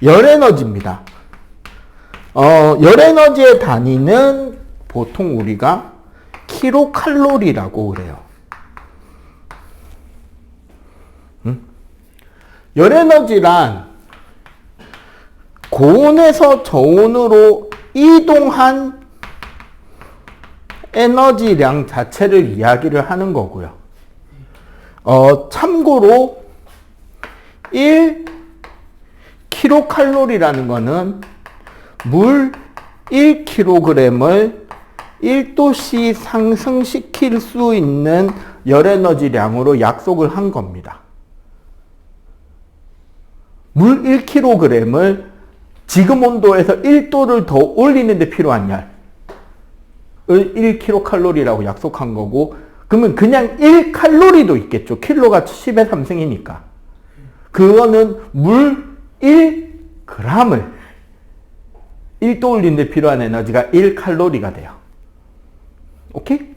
열에너지입니다. 열에너지의 단위는 보통 우리가 킬로칼로리라고 그래요. 열에너지란 고온에서 저온으로 이동한 에너지량 자체를 이야기를 하는 거고요. 참고로 1kcal라는 거는 물 1kg을 1도씨 상승시킬 수 있는 열에너지량으로 약속을 한 겁니다. 물 1kg을 지금 온도에서 1도를 더 올리는데 필요한 열을 1kcal라고 약속한 거고, 그러면 그냥 1칼로리도 있겠죠. 킬로가 10의 3승이니까. 그거는 물 1g을 1도 올리는데 필요한 에너지가 1칼로리가 돼요. 오케이?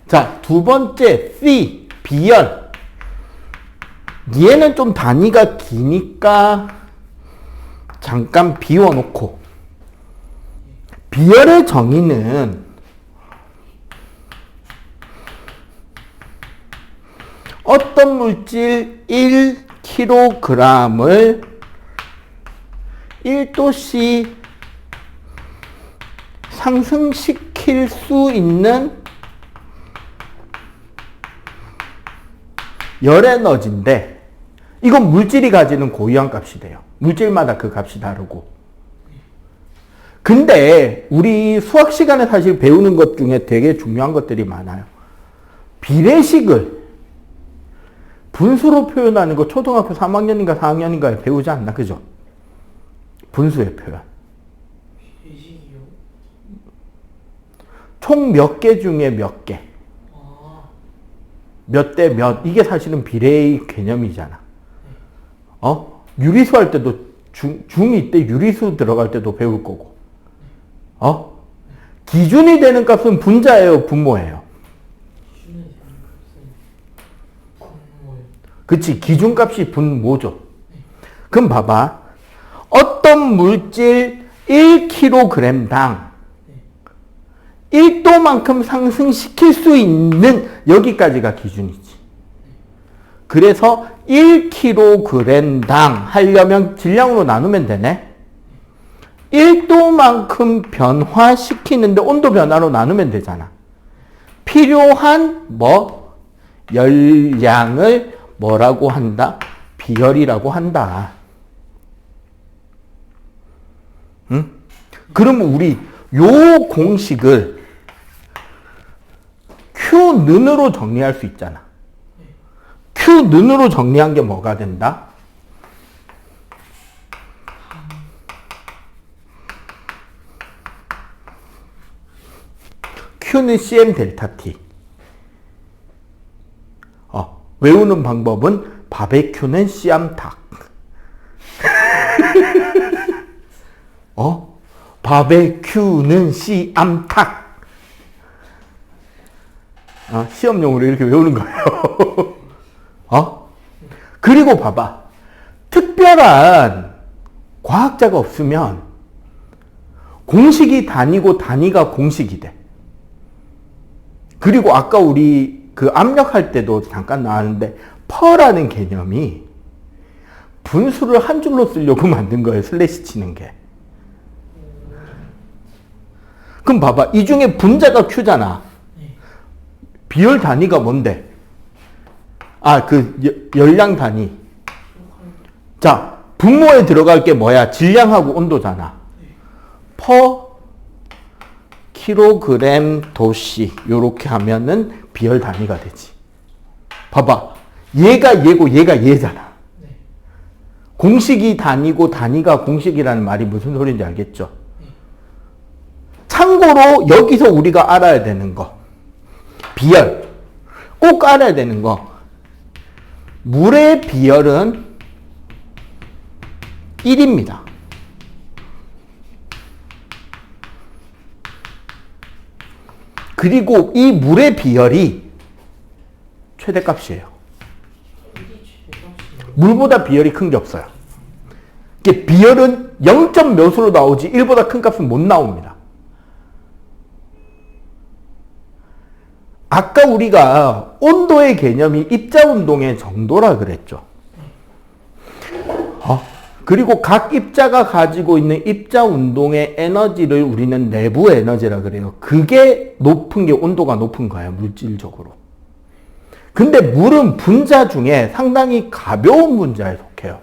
자, 두 번째 C, 비열. 얘는 좀 단위가 기니까 잠깐 비워놓고, 비열의 정의는 어떤 물질 1kg을 1도씨 상승시킬 수 있는 열에너지인데, 이건 물질이 가지는 고유한 값이 돼요. 물질마다 그 값이 다르고. 근데 우리 수학 시간에 사실 배우는 것 중에 되게 중요한 것들이 많아요. 비례식을 분수로 표현하는 거 초등학교 3학년인가 4학년인가에 배우지 않나? 그죠? 분수의 표현. 비례식이요? 총 몇 개 중에 몇 개. 몇 대 몇. 이게 사실은 비례의 개념이잖아. 유리수 할 때도 중2 때 유리수 들어갈 때도 배울 거고. 기준이 되는 값은 분자예요, 분모예요? 기준이 되는 값은 분모예요. 그치, 기준값이 분모죠. 그럼 봐봐. 어떤 물질 1kg당 1도만큼 상승시킬 수 있는, 여기까지가 기준이지. 그래서 1kg당 하려면 질량으로 나누면 되네. 1도만큼 변화시키는데 온도 변화로 나누면 되잖아. 필요한 열량을 뭐라고 한다? 비열이라고 한다. 응? 그러면 우리 요 공식을 Q는으로 정리할 수 있잖아. Q는으로 정리한 게 뭐가 된다? Q는 CM 델타 T. 외우는 방법은 바베큐는 씨암탉. 바베큐는 씨암탉. 시험용으로 이렇게 외우는 거예요. 그리고 봐봐. 특별한 과학자가 없으면 공식이 단위고 단위가 공식이 돼. 그리고 아까 우리 그 압력할 때도 잠깐 나왔는데 퍼라는 개념이 분수를 한 줄로 쓰려고 만든 거예요. 슬래시 치는 게. 그럼 봐봐. 이 중에 분자가 Q잖아. 비열 단위가 뭔데? 열량 단위. 자, 분모에 들어갈 게 뭐야? 질량하고 온도잖아. 퍼 킬로그램 도씨. 요렇게 하면은 비열 단위가 되지. 봐봐. 얘가 얘고 얘가 얘잖아. 공식이 단위고 단위가 공식이라는 말이 무슨 소리인지 알겠죠? 참고로 여기서 우리가 알아야 되는 거. 비열. 꼭 알아야 되는 거. 물의 비열은 1입니다. 그리고 이 물의 비열이 최대값이에요. 물보다 비열이 큰 게 없어요. 이게 비열은 0. 몇으로 나오지 1보다 큰 값은 못 나옵니다. 아까 우리가 온도의 개념이 입자운동의 정도라 그랬죠. 그리고 각 입자가 가지고 있는 입자운동의 에너지를 우리는 내부 에너지라 그래요. 그게 높은 게 온도가 높은 거예요. 물질적으로. 근데 물은 분자 중에 상당히 가벼운 분자에 속해요.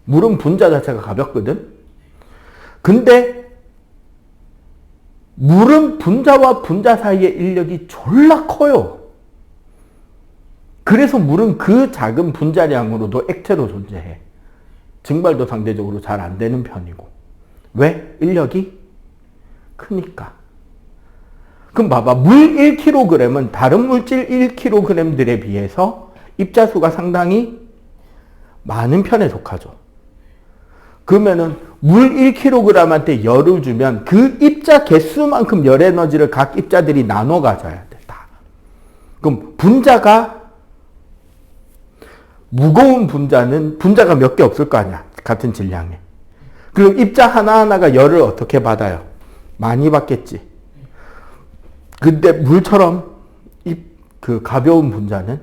물은 분자 자체가 가볍거든. 근데 물은 분자와 분자 사이의 인력이 졸라 커요. 그래서 물은 그 작은 분자량으로도 액체로 존재해. 증발도 상대적으로 잘 안 되는 편이고. 왜? 인력이 크니까. 그럼 봐봐. 물 1kg은 다른 물질 1kg들에 비해서 입자수가 상당히 많은 편에 속하죠. 그러면은 물 1kg한테 열을 주면 그 입자 개수만큼 열 에너지를 각 입자들이 나눠 가져야 돼. 다. 그럼 분자가 무거운 분자는 분자가 몇 개 없을 거 아니야. 같은 질량에. 그리고 입자 하나하나가 열을 어떻게 받아요? 많이 받겠지. 근데 물처럼 그 가벼운 분자는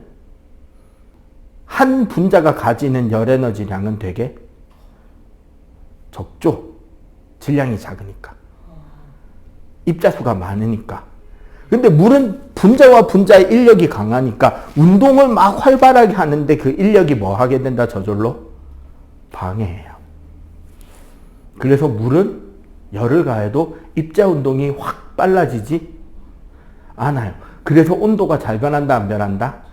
한 분자가 가지는 열 에너지량은 되게 적죠. 질량이 작으니까. 입자수가 많으니까. 근데 물은 분자와 분자의 인력이 강하니까 운동을 막 활발하게 하는데 그 인력이 뭐 하게 된다? 저절로 방해해요. 그래서 물은 열을 가해도 입자 운동이 확 빨라지지 않아요. 그래서 온도가 잘 변한다, 안 변한다?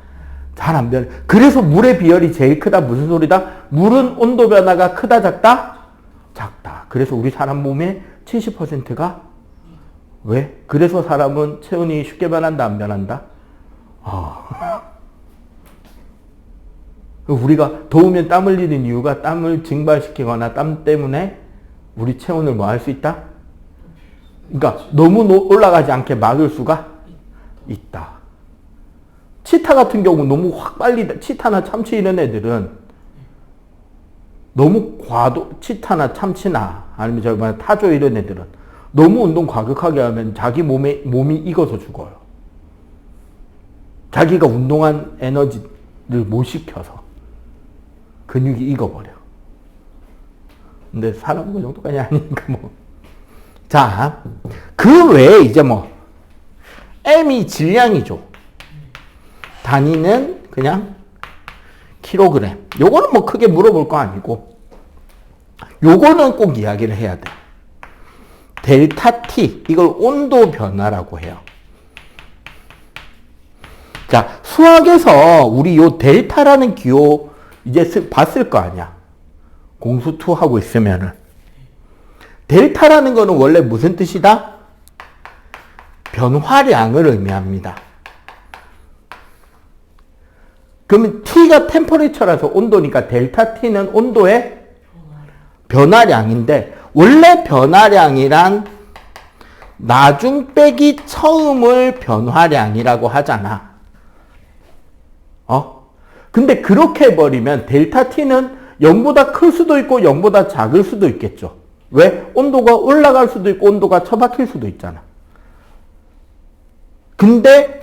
잘 안 변해. 그래서 물의 비열이 제일 크다. 무슨 소리다? 물은 온도 변화가 크다, 작다? 작다. 그래서 우리 사람 몸의 70%가 왜? 그래서 사람은 체온이 쉽게 변한다, 안 변한다? 우리가 더우면 땀 흘리는 이유가 땀을 증발시키거나 땀 때문에 우리 체온을 뭐 할 수 있다? 그러니까 너무 올라가지 않게 막을 수가 있다. 치타 같은 경우 너무 확 빨리, 치타나 참치 이런 애들은 너무 치타나 참치나 아니면 저기 타조 이런 애들은 너무 운동 과격하게 하면 자기 몸이 익어서 죽어요. 자기가 운동한 에너지를 못 식혀서 근육이 익어버려. 근데 사람은 그 정도까지 아니니까 뭐. 자, 그 외에 이제 뭐 M이 질량이죠. 단위는 그냥 킬로그램. 요거는 뭐 크게 물어볼 거 아니고 요거는 꼭 이야기를 해야 돼. 델타 T, 이걸 온도 변화라고 해요. 자, 수학에서 우리 요 델타라는 기호 이제 봤을 거 아니야. 공수2 하고 있으면은. 델타라는 거는 원래 무슨 뜻이다? 변화량을 의미합니다. 그러면 T가 템퍼레처라서 온도니까 델타 T는 온도의 변화량인데 원래 변화량이란 나중 빼기 처음을 변화량이라고 하잖아. 근데 그렇게 해버리면 델타 T는 0보다 클 수도 있고 0보다 작을 수도 있겠죠. 왜? 온도가 올라갈 수도 있고 온도가 처박힐 수도 있잖아. 근데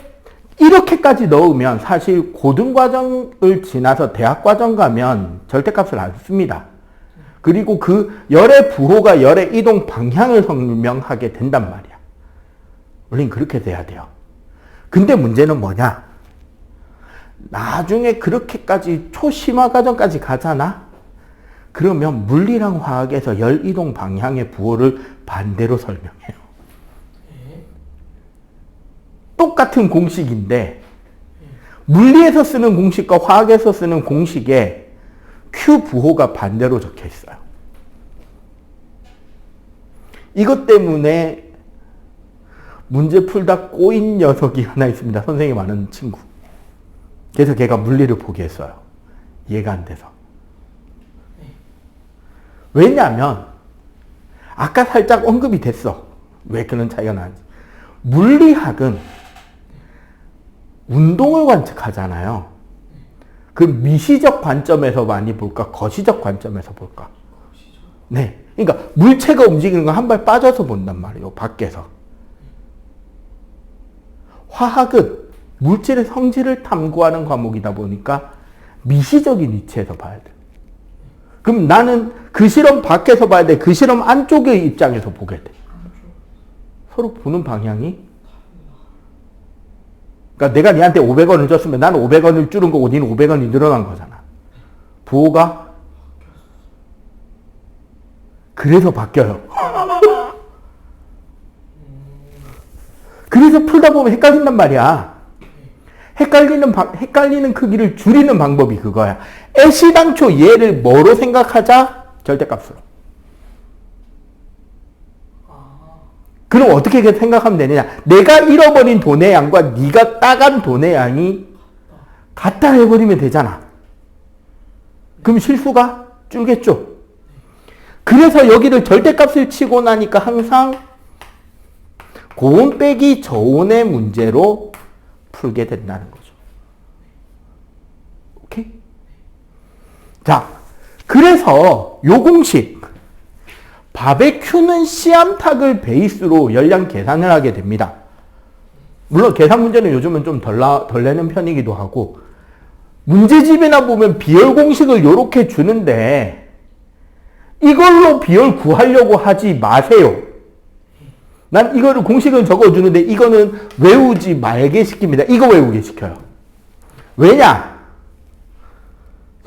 이렇게까지 넣으면 사실 고등과정을 지나서 대학과정 가면 절대값을 안 씁니다. 그리고 그 열의 부호가 열의 이동 방향을 설명하게 된단 말이야. 원래는 그렇게 돼야 돼요. 근데 문제는 뭐냐? 나중에 그렇게까지 초심화 과정까지 가잖아? 그러면 물리랑 화학에서 열 이동 방향의 부호를 반대로 설명해요. 똑같은 공식인데 물리에서 쓰는 공식과 화학에서 쓰는 공식에 Q 부호가 반대로 적혀 있어요. 이것 때문에 문제 풀다 꼬인 녀석이 하나 있습니다. 선생님 아는 친구. 그래서 걔가 물리를 포기했어요. 이해가 안 돼서. 왜냐하면 아까 살짝 언급이 됐어. 왜 그런 차이가 나는지. 물리학은 운동을 관측하잖아요. 그 미시적 관점에서 많이 볼까? 거시적 관점에서 볼까? 네. 그러니까 물체가 움직이는 거 한 발 빠져서 본단 말이에요. 밖에서. 화학은 물질의 성질을 탐구하는 과목이다 보니까 미시적인 위치에서 봐야 돼. 그럼 나는 그 실험 밖에서 봐야 돼. 그 실험 안쪽의 입장에서 보게 돼. 서로 보는 방향이. 그러니까 내가 니한테 500원을 줬으면 나는 500원을 줄은 거고 니는 500원이 늘어난 거잖아. 부호가 그래서 바뀌어요. 그래서 풀다 보면 헷갈린단 말이야. 헷갈리는 크기를 줄이는 방법이 그거야. 애시당초 얘를 뭐로 생각하자? 절대값으로. 그럼 어떻게 생각하면 되느냐? 내가 잃어버린 돈의 양과 네가 따간 돈의 양이 같다 해버리면 되잖아. 그럼 실수가 줄겠죠? 그래서 여기를 절대값을 치고 나니까 항상 고온 빼기 저온의 문제로 풀게 된다는 거죠. 오케이? 자, 그래서 요 공식 바베큐는 씨암탉을 베이스로 열량 계산을 하게 됩니다. 물론 계산 문제는 요즘은 좀 덜 내는 편이기도 하고 문제집이나 보면 비열 공식을 요렇게 주는데 이걸로 비열 구하려고 하지 마세요. 난 이거를 공식을 적어주는데 이거는 외우지 말게 시킵니다. 이거 외우게 시켜요. 왜냐?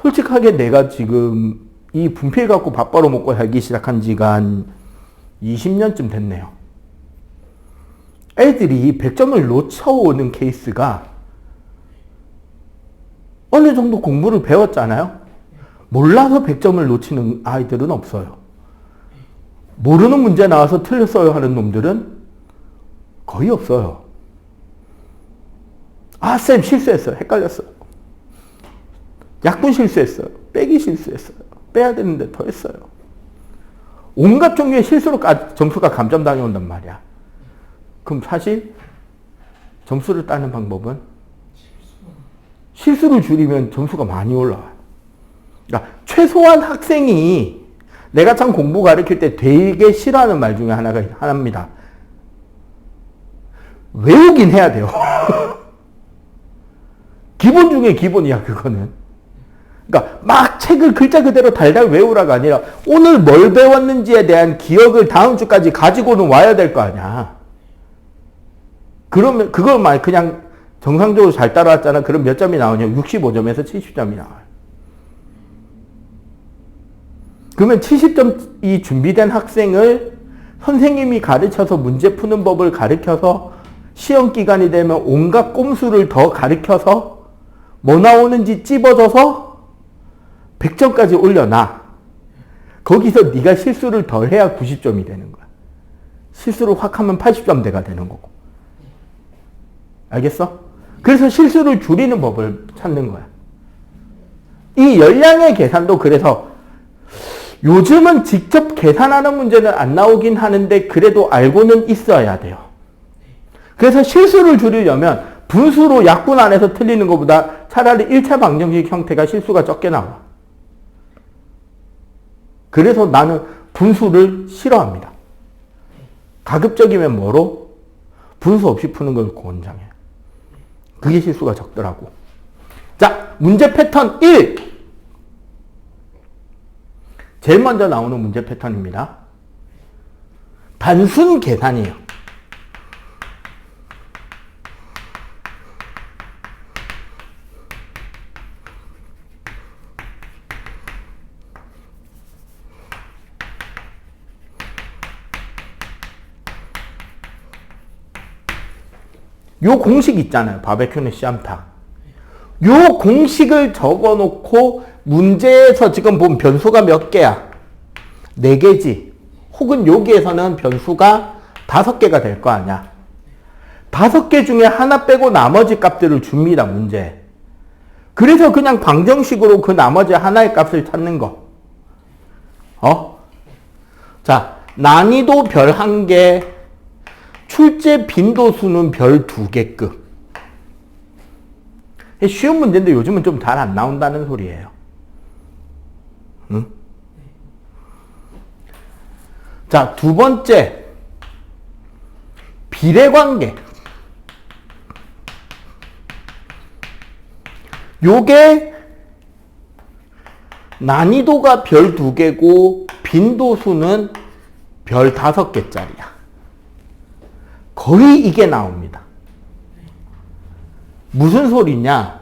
솔직하게 내가 지금 이 분필 갖고 밥 벌어 먹고 살기 시작한 지가 한 20년쯤 됐네요. 애들이 100점을 놓쳐오는 케이스가 어느 정도 공부를 배웠잖아요. 몰라서 100점을 놓치는 아이들은 없어요. 모르는 문제 나와서 틀렸어요 하는 놈들은 거의 없어요. 아, 쌤 실수했어요. 헷갈렸어요. 약분 실수했어요. 빼기 실수했어요. 빼야 되는데 더 했어요. 온갖 종류의 실수로 점수가 감점당해 온단 말이야. 그럼 사실 점수를 따는 방법은 실수를 줄이면 점수가 많이 올라와요. 그러니까 최소한 학생이 내가 참 공부 가르칠 때 되게 싫어하는 말 중에 하나입니다. 외우긴 해야 돼요. 기본 중에 기본이야, 그거는. 그러니까 막 책을 글자 그대로 달달 외우라가 아니라 오늘 뭘 배웠는지에 대한 기억을 다음 주까지 가지고는 와야 될 거 아니야. 그러면 그걸 그냥 정상적으로 잘 따라왔잖아. 그럼 몇 점이 나오냐? 65점에서 70점이 나와요. 그러면 70점이 준비된 학생을 선생님이 가르쳐서 문제 푸는 법을 가르쳐서 시험 기간이 되면 온갖 꼼수를 더 가르쳐서 뭐 나오는지 찝어줘서 100점까지 올려놔. 거기서 네가 실수를 덜 해야 90점이 되는 거야. 실수를 확 하면 80점대가 되는 거고. 알겠어? 그래서 실수를 줄이는 법을 찾는 거야. 이 열량의 계산도 그래서 요즘은 직접 계산하는 문제는 안 나오긴 하는데 그래도 알고는 있어야 돼요. 그래서 실수를 줄이려면 분수로 약분 안에서 틀리는 것보다 차라리 1차 방정식 형태가 실수가 적게 나와. 그래서 나는 분수를 싫어합니다. 가급적이면 뭐로? 분수 없이 푸는 걸 권장해. 그게 실수가 적더라고. 자, 문제 패턴 1. 제일 먼저 나오는 문제 패턴입니다. 단순 계산이에요. 요 공식 있잖아요. 바베큐는 씨암탉. 요 공식을 적어놓고 문제에서 지금 보면 변수가 몇 개야? 4개지. 혹은 여기에서는 변수가 5개가 될 거 아니야. 5개 중에 하나 빼고 나머지 값들을 줍니다. 문제. 그래서 그냥 방정식으로 그 나머지 하나의 값을 찾는 거. 자, 난이도 별 1개, 출제 빈도수는 별 2개급. 쉬운 문제인데 요즘은 좀 잘 안 나온다는 소리예요. 응? 자, 두 번째. 비례관계. 요게 난이도가 별 2개고 빈도수는 별 5개짜리야. 거의 이게 나옵니다. 무슨 소리냐?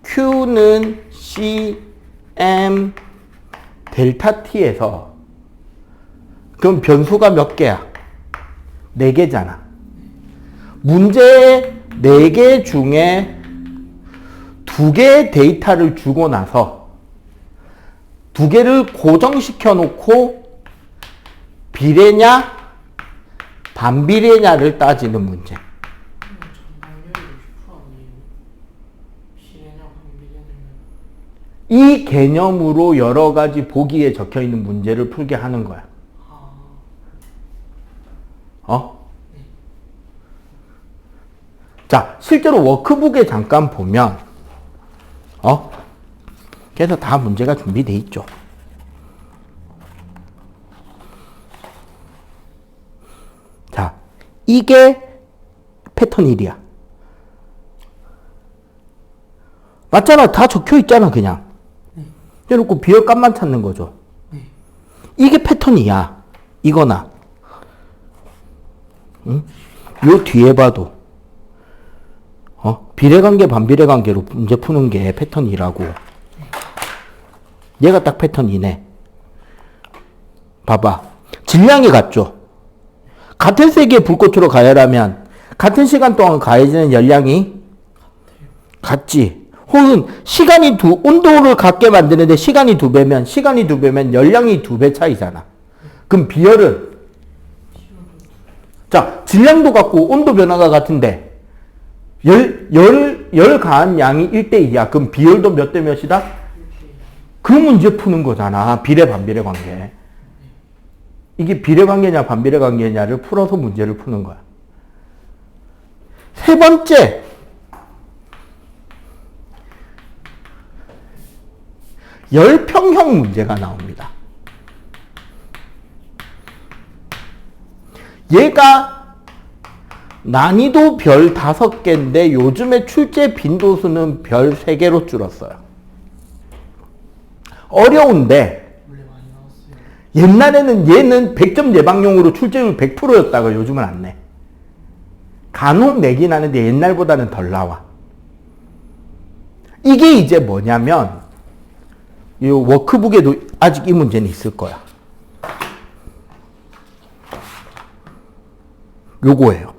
Q는 C, M, 델타 T에서 그럼 변수가 몇 개야? 4개잖아. 문제 4개 중에 2개의 데이터를 주고 나서 2개를 고정시켜 놓고 비례냐 반비례냐를 따지는 문제. 전방열이 60% 아니에요? 비례냐 반비례냐면 이 개념으로 여러 가지 보기에 적혀 있는 문제를 풀게 하는 거야. 자, 실제로 워크북에 잠깐 보면 그래서 다 문제가 준비돼 있죠. 자, 이게 패턴 1이야. 맞잖아. 다 적혀 있잖아, 그냥. 해놓고 비열값만 찾는 거죠. 이게 패턴 2야. 이거나. 응? 요 뒤에 봐도 비례관계 반비례관계로 문제 푸는 게 패턴 2라고. 얘가 딱 패턴 2네. 봐봐. 질량이 같죠? 같은 세기의 불꽃으로 가열하면 같은 시간 동안 가해지는 열량이 같지. 혹은 시간이 온도를 같게 만드는데 시간이 2배면 열량이 2배 차이잖아. 그럼 비열은 자, 질량도 같고 온도 변화가 같은데 열 가한 양이 1대2야. 그럼 비열도 몇 대 몇이다? 그 문제 푸는 거잖아. 비례 반비례 관계. 이게 비례 관계냐 반비례 관계냐를 풀어서 문제를 푸는 거야. 세 번째. 열평형 문제가 나옵니다. 얘가 난이도 별 5개인데 요즘에 출제 빈도수는 별 3개로 줄었어요. 어려운데 원래 많이 나왔어요. 옛날에는 얘는 100점 예방용으로 출제율 100%였다가 요즘은 안 내. 간혹 내긴 하는데 옛날보다는 덜 나와. 이게 이제 뭐냐면 이 워크북에도 아직 이 문제는 있을 거야. 요거예요.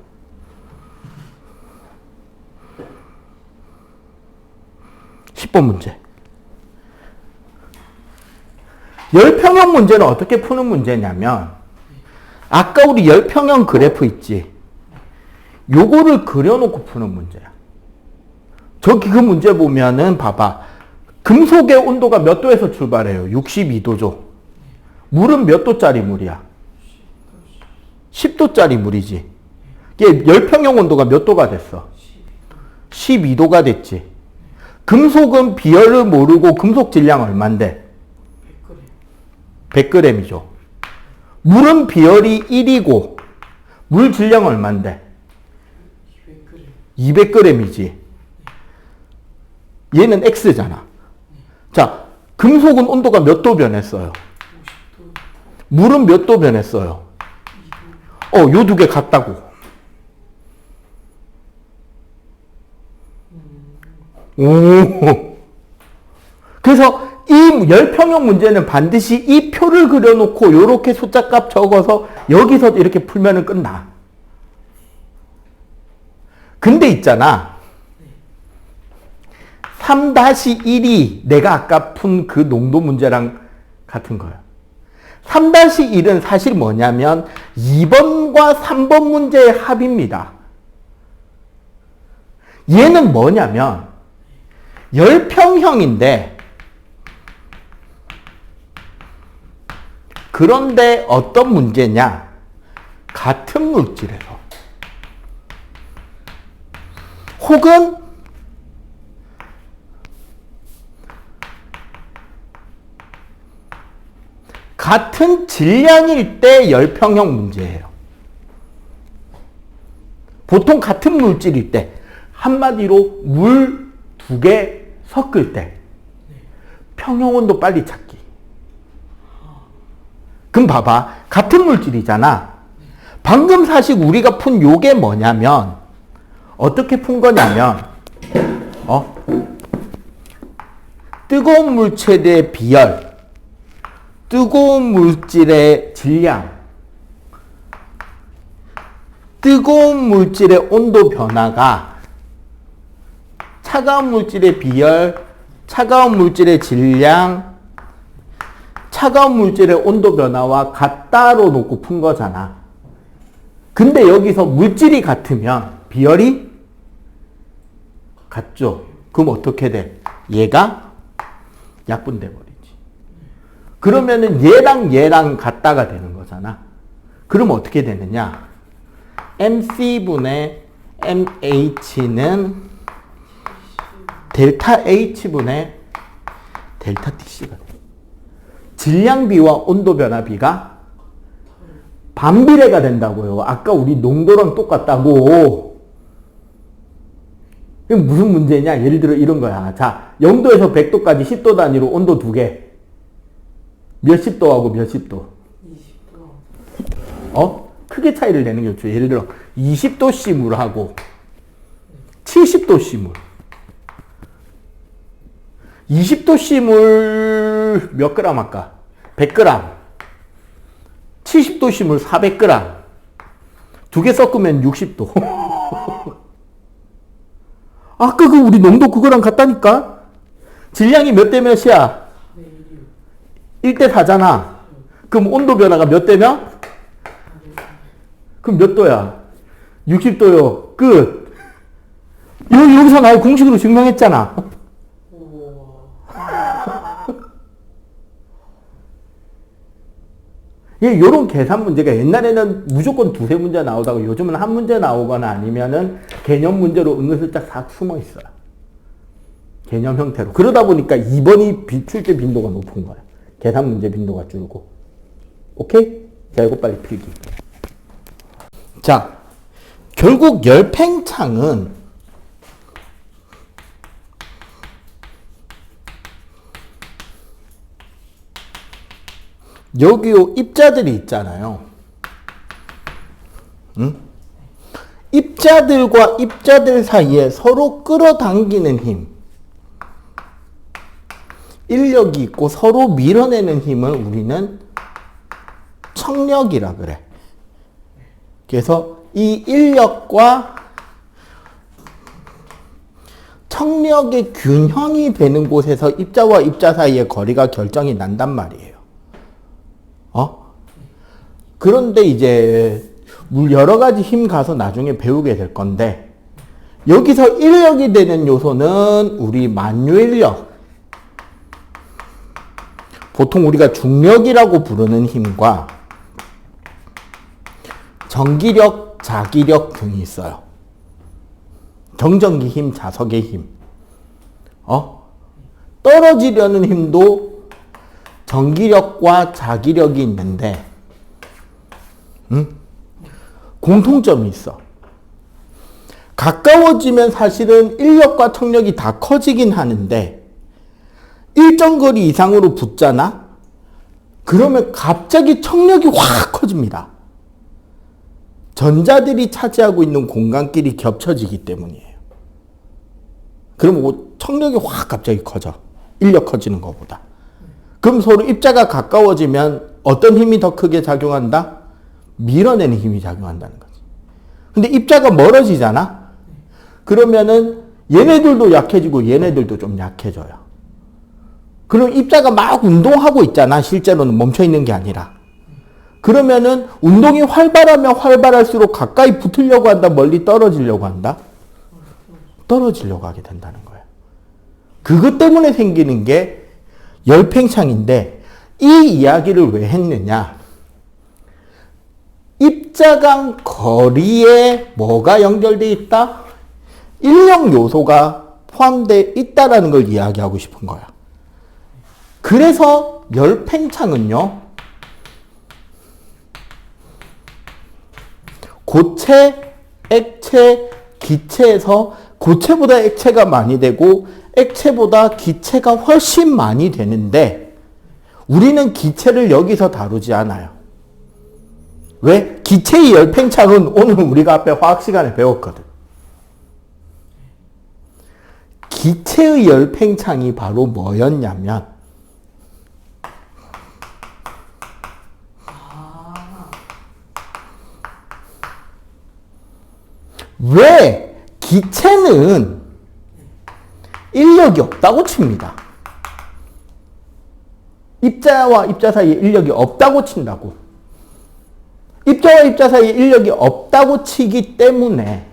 (10번) 문제. 열평형 문제는 어떻게 푸는 문제냐면 아까 우리 열평형 그래프 있지? 요거를 그려놓고 푸는 문제야. 저기 그 문제 보면은 봐봐. 금속의 온도가 몇 도에서 출발해요? 62도죠. 물은 몇 도짜리 물이야? 10도짜리 물이지. 이게 열평형 온도가 몇 도가 됐어? 12도가 됐지. 금속은 비열을 모르고 금속 질량 얼만데? 100g이죠. 물은 비열이 1이고 물 질량 얼만데? 200g이지. 얘는 X잖아. 자, 금속은 온도가 몇 도 변했어요? 50도. 물은 몇 도 변했어요? 2도. 요 두 개 같다고. 오. 그래서 이 열평형 문제는 반드시 이 표를 그려놓고 요렇게 숫자값 적어서 여기서 이렇게 풀면은 끝나. 근데 있잖아. 3-1이 내가 아까 푼 그 농도 문제랑 같은 거야. 3-1은 사실 뭐냐면 2번과 3번 문제의 합입니다. 얘는 뭐냐면 열평형인데 그런데 어떤 문제냐? 같은 물질에서 혹은 같은 질량일 때 열평형 문제예요. 보통 같은 물질일 때, 한마디로 물 2개 섞을 때 평형온도 빨리 찾기. 그럼 봐봐. 같은 물질이잖아. 방금 사실 우리가 푼 요게 뭐냐면 어떻게 푼 거냐면 뜨거운 물체의 비열, 뜨거운 물질의 질량, 뜨거운 물질의 온도 변화가 차가운 물질의 비열, 차가운 물질의 질량, 차가운 물질의 온도 변화와 같다로 놓고 푼 거잖아. 근데 여기서 물질이 같으면 비열이 같죠? 그럼 어떻게 돼? 얘가 약분돼 버리지. 그러면은 얘랑 같다가 되는 거잖아. 그럼 어떻게 되느냐? mc분의 mh는 델타 h분의 델타 tc가 돼. 질량비와 온도 변화비가 반비례가 된다고요. 아까 우리 농도랑 똑같다고. 이게 무슨 문제냐? 예를 들어 이런 거야. 자, 0도에서 100도까지 10도 단위로 온도 2개. 몇십 도하고 몇십 도? 20도. 크게 차이를 내는 게 좋죠. 예를 들어 20도씨 물하고 70도씨 물. 20도씨 물 몇 그램 할까? 100g. 70도씨 물 400g. 2개 섞으면 60도. 아까 그 우리 농도 그거랑 같다니까? 질량이 몇 대 몇이야? 1대 4잖아. 그럼 온도 변화가 몇 대 몇? 그럼 몇 도야? 60도요. 끝. 여기서 나의 공식으로 증명했잖아. 예, 요런 계산 문제가 옛날에는 무조건 2-3 문제 나오다가 요즘은 한 문제 나오거나 아니면은 개념 문제로 은근슬쩍 싹 숨어 있어요. 개념 형태로. 그러다 보니까 2번이 출제 빈도가 높은 거야. 계산 문제 빈도가 줄고. 오케이? 자, 이거 빨리 필기. 자, 결국 열팽창은 여기 입자들이 있잖아요. 응? 입자들과 입자들 사이에 서로 끌어당기는 힘, 인력이 있고 서로 밀어내는 힘을 우리는 청력이라 그래. 그래서 이 인력과 청력의 균형이 되는 곳에서 입자와 입자 사이의 거리가 결정이 난단 말이에요. 그런데 이제 여러 가지 힘 가서 나중에 배우게 될 건데, 여기서 인력이 되는 요소는 우리 만유인력, 보통 우리가 중력이라고 부르는 힘과 전기력, 자기력 등이 있어요. 경전기 힘, 자석의 힘. 떨어지려는 힘도 전기력과 자기력이 있는데, 공통점이 있어. 가까워지면 사실은 인력과 청력이 다 커지긴 하는데, 일정 거리 이상으로 붙잖아? 그러면 갑자기 청력이 확 커집니다. 전자들이 차지하고 있는 공간끼리 겹쳐지기 때문이에요. 그럼 청력이 확 갑자기 커져. 인력 커지는 것보다. 그럼 서로 입자가 가까워지면 어떤 힘이 더 크게 작용한다? 밀어내는 힘이 작용한다는 거지. 근데 입자가 멀어지잖아? 그러면은 얘네들도 약해지고 얘네들도 좀 약해져요. 그럼 입자가 막 운동하고 있잖아. 실제로는 멈춰있는 게 아니라. 그러면은 운동이 활발하면 활발할수록 가까이 붙으려고 한다? 멀리 떨어지려고 한다? 떨어지려고 하게 된다는 거예요. 그것 때문에 생기는 게 열팽창인데, 이 이야기를 왜 했느냐? 입자 간 거리에 뭐가 연결되어 있다? 인력 요소가 포함되어 있다라는 걸 이야기하고 싶은 거야. 그래서 열팽창은요, 고체, 액체, 기체에서 고체보다 액체가 많이 되고 액체보다 기체가 훨씬 많이 되는데 우리는 기체를 여기서 다루지 않아요. 왜? 기체의 열팽창은 오늘 우리가 앞에 화학 시간에 배웠거든. 기체의 열팽창이 바로 뭐였냐면 왜 기체는 인력이 없다고 칩니다. 입자와 입자 사이에 인력이 없다고 친다고. 입자와 입자 사이에 인력이 없다고 치기 때문에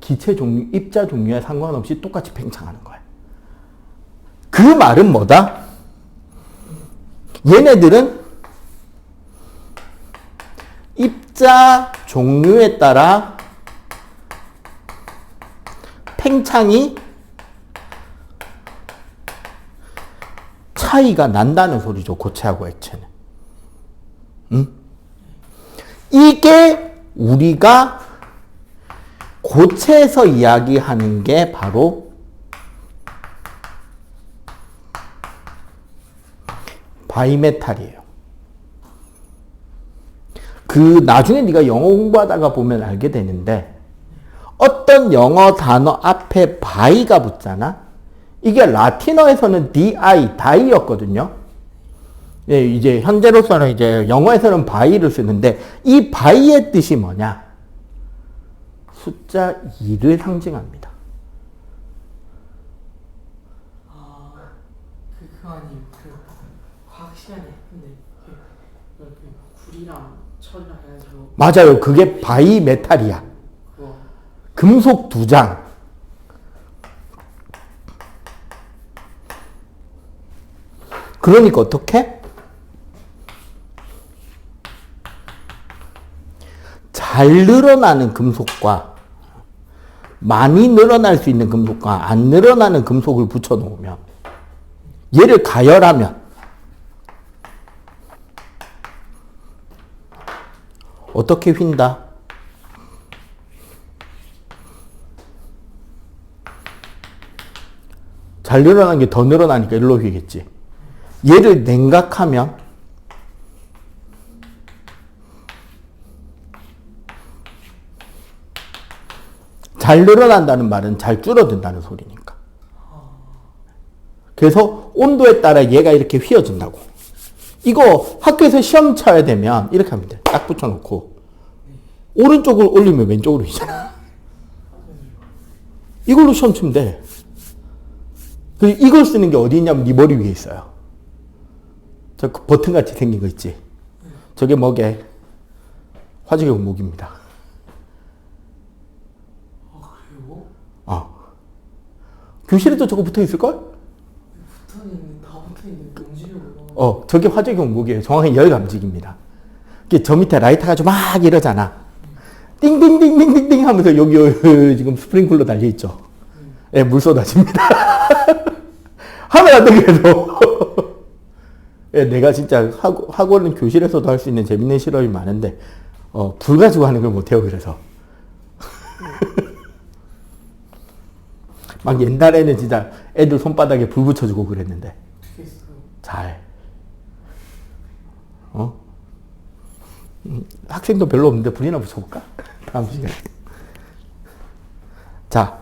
기체 종류, 입자 종류에 상관없이 똑같이 팽창하는 거야. 그 말은 뭐다? 얘네들은 입자 종류에 따라 팽창이 차이가 난다는 소리죠. 고체하고 액체는. 응? 이게 우리가 고체에서 이야기하는 게 바로 바이메탈이에요. 그 나중에 네가 영어 공부하다가 보면 알게 되는데 어떤 영어 단어 앞에 바이가 붙잖아. 이게 라틴어에서는 di, 다이였거든요. 예, 이제 현재로서는 이제 영어에서는 바이를 쓰는데 이 바이의 뜻이 뭐냐? 숫자 2를 상징합니다. 그거 아니에요. 그 화학 시간에 근데 그 구리랑 철이랑 해가지고 맞아요. 그게 바이메탈이야. 그거 금속 2장. 그러니까 어떻게? 잘 늘어나는 금속과 많이 늘어날 수 있는 금속과 안 늘어나는 금속을 붙여놓으면 얘를 가열하면 어떻게 휜다? 잘 늘어나는 게 더 늘어나니까 일로 휘겠지. 얘를 냉각하면 잘 늘어난다는 말은 잘 줄어든다는 소리니까. 그래서 온도에 따라 얘가 이렇게 휘어진다고. 이거 학교에서 시험 쳐야 되면 이렇게 하면 돼. 딱 붙여놓고 오른쪽을 올리면 왼쪽으로 휘잖아. 이걸로 시험 치면 돼. 그리고 이걸 쓰는 게 어디 있냐면 네 머리 위에 있어요. 저 버튼같이 생긴 거 있지? 저게 뭐게? 화재격 무기입니다. 그리고 교실에도 저거 붙어 있을걸? 붙어있는 다 붙어있는 용지력으로 저게 화재격 무기예요. 정확히 열 감지기입니다. 저 밑에 라이터 가지고 막 이러잖아. 띵띵띵띵띵띵 하면서 여기 지금 스프링클러 달려 있죠. 예, 물 쏟아집니다. 하면 안 되게 해도. 예, 내가 진짜 학원은 교실에서도 할 수 있는 재밌는 실험이 많은데, 불 가지고 하는 걸 못해요, 그래서. 막 옛날에는 진짜 애들 손바닥에 불 붙여주고 그랬는데. 어떻게 했어요? 잘. 학생도 별로 없는데 불이나 붙여볼까? 다음 시간에. 자,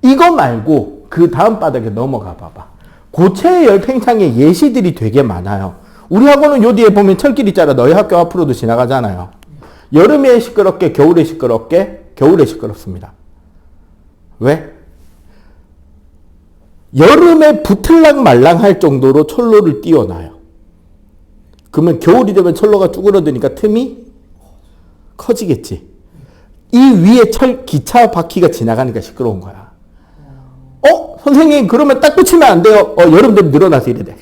이거 말고 그 다음 바닥에 넘어가 봐봐. 고체의 열팽창의 예시들이 되게 많아요. 우리 학원은 요 뒤에 보면 철길 있잖아. 너희 학교 앞으로도 지나가잖아요. 여름에 시끄럽게, 겨울에 시끄럽게, 겨울에 시끄럽습니다. 왜? 여름에 붙을랑 말랑 할 정도로 철로를 띄워놔요. 그러면 겨울이 되면 철로가 쭈그러드니까 틈이 커지겠지. 이 위에 기차 바퀴가 지나가니까 시끄러운 거야. 선생님, 그러면 딱 붙이면 안 돼요. 여름 되면 늘어나서 이래 돼.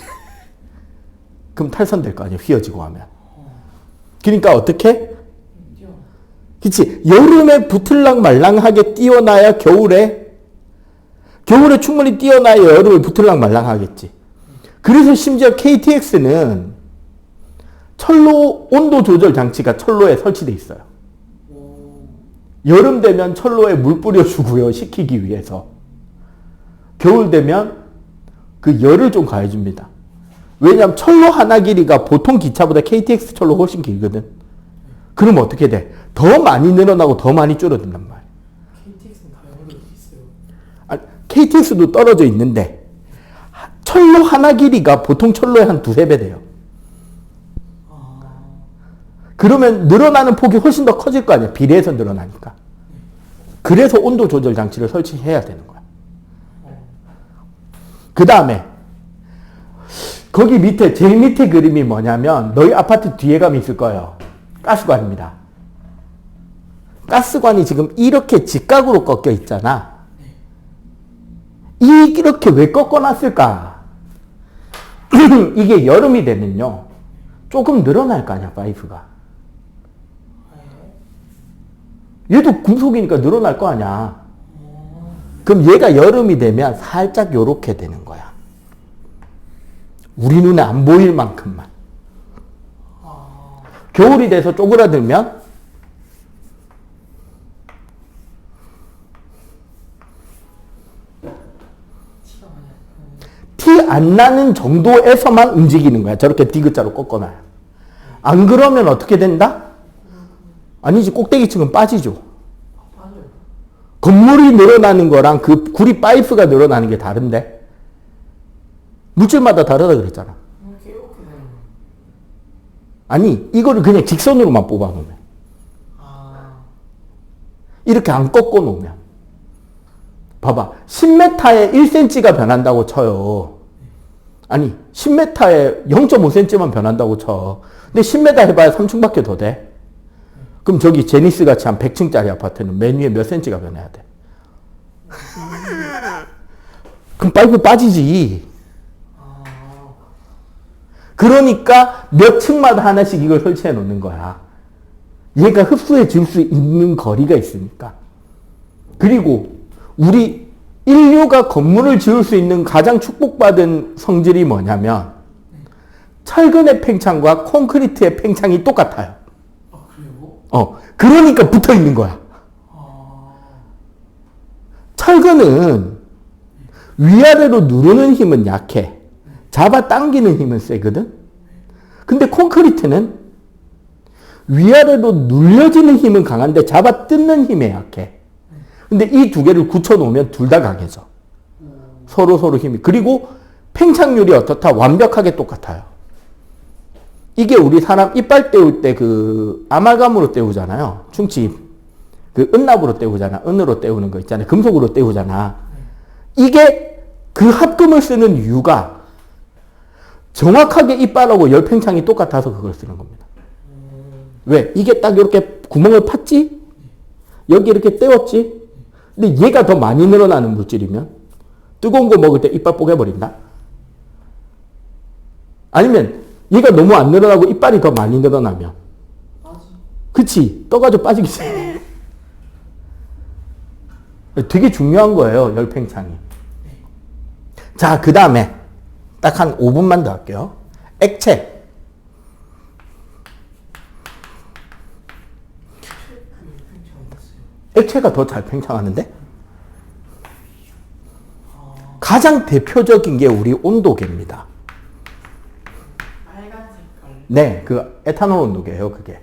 그럼 탈선될 거 아니에요. 휘어지고 하면. 그러니까 어떻게? 그치? 여름에 붙을랑 말랑하게 띄워놔야 겨울에 충분히 띄워놔야 여름에 붙을랑 말랑 하겠지. 그래서 심지어 KTX는 철로 온도 조절 장치가 철로에 설치되어 있어요. 여름 되면 철로에 물 뿌려주고요. 식히기 위해서. 겨울 되면 그 열을 좀 가해줍니다. 왜냐하면 철로 하나 길이가 보통 기차보다 KTX 철로 훨씬 길거든. 그럼 어떻게 돼? 더 많이 늘어나고 더 많이 줄어든단 말이야. KTX는 다 연결돼 있어요. KTX도 떨어져 있는데 철로 하나 길이가 보통 철로의 한 두세 배 돼요. 그러면 늘어나는 폭이 훨씬 더 커질 거 아니야. 비례해서 늘어나니까. 그래서 온도 조절 장치를 설치해야 되는 거야. 그 다음에 거기 밑에 제일 밑에 그림이 뭐냐면 너희 아파트 뒤에 가면 있을 거예요. 가스관입니다. 가스관이 지금 이렇게 직각으로 꺾여 있잖아. 이렇게 왜 꺾어놨을까? 이게 여름이 되면요. 조금 늘어날 거 아니야, 파이프가. 얘도 금속이니까 늘어날 거 아니야. 그럼 얘가 여름이 되면 살짝 요렇게 되는 거야. 우리 눈에 안 보일 만큼만. 겨울이 돼서 쪼그라들면 티 안 나는 정도에서만 움직이는 거야. 저렇게 디귿자로 꺾어놔요. 안 그러면 어떻게 된다? 아니지, 꼭대기층은 빠지죠. 건물이 늘어나는 거랑 그 구리 파이프가 늘어나는 게 다른데? 물질마다 다르다 그랬잖아. 아니, 이거를 그냥 직선으로만 뽑아 놓으면. 이렇게 안 꺾어 놓으면. 봐봐. 10m에 1cm가 변한다고 쳐요. 아니, 10m에 0.5cm만 변한다고 쳐. 근데 10m 해봐야 3층밖에 더 돼. 그럼 저기 제니스 같이 한 100층짜리 아파트는 맨 위에 몇 cm가 변해야 돼? 그럼 파이프 빠지지. 그러니까 몇 층마다 하나씩 이걸 설치해 놓는 거야. 얘가 흡수해 줄 수 있는 거리가 있으니까. 그리고 우리 인류가 건물을 지을 수 있는 가장 축복받은 성질이 뭐냐면 철근의 팽창과 콘크리트의 팽창이 똑같아요. 그러니까 붙어 있는 거야. 철근은 위아래로 누르는 힘은 약해. 잡아 당기는 힘은 세거든. 근데 콘크리트는 위아래로 눌려지는 힘은 강한데 잡아 뜯는 힘에 약해. 근데 이 두 개를 굳혀 놓으면 둘 다 강해져. 서로 힘이. 그리고 팽창률이 어떻다? 완벽하게 똑같아요. 이게 우리 사람 이빨 때울 때 그 아말감으로 때우잖아요. 충치. 그 은납으로 때우잖아. 은으로 때우는 거 있잖아요. 금속으로 때우잖아. 이게 그 합금을 쓰는 이유가 정확하게 이빨하고 열 팽창이 똑같아서 그걸 쓰는 겁니다. 왜? 이게 딱 이렇게 구멍을 팠지? 여기 이렇게 떼었지? 근데 얘가 더 많이 늘어나는 물질이면 뜨거운 거 먹을 때 이빨 뽀개버린다? 아니면 얘가 너무 안 늘어나고 이빨이 더 많이 늘어나면 그치? 떠가지고 빠지겠지. 되게 중요한 거예요. 열 팽창이. 자, 그 다음에 딱 한 5분만 더 할게요. 액체. 액체가 더 잘 팽창하는데? 가장 대표적인 게 우리 온도계입니다. 빨간 색깔. 네, 그 에탄올 온도계예요, 그게.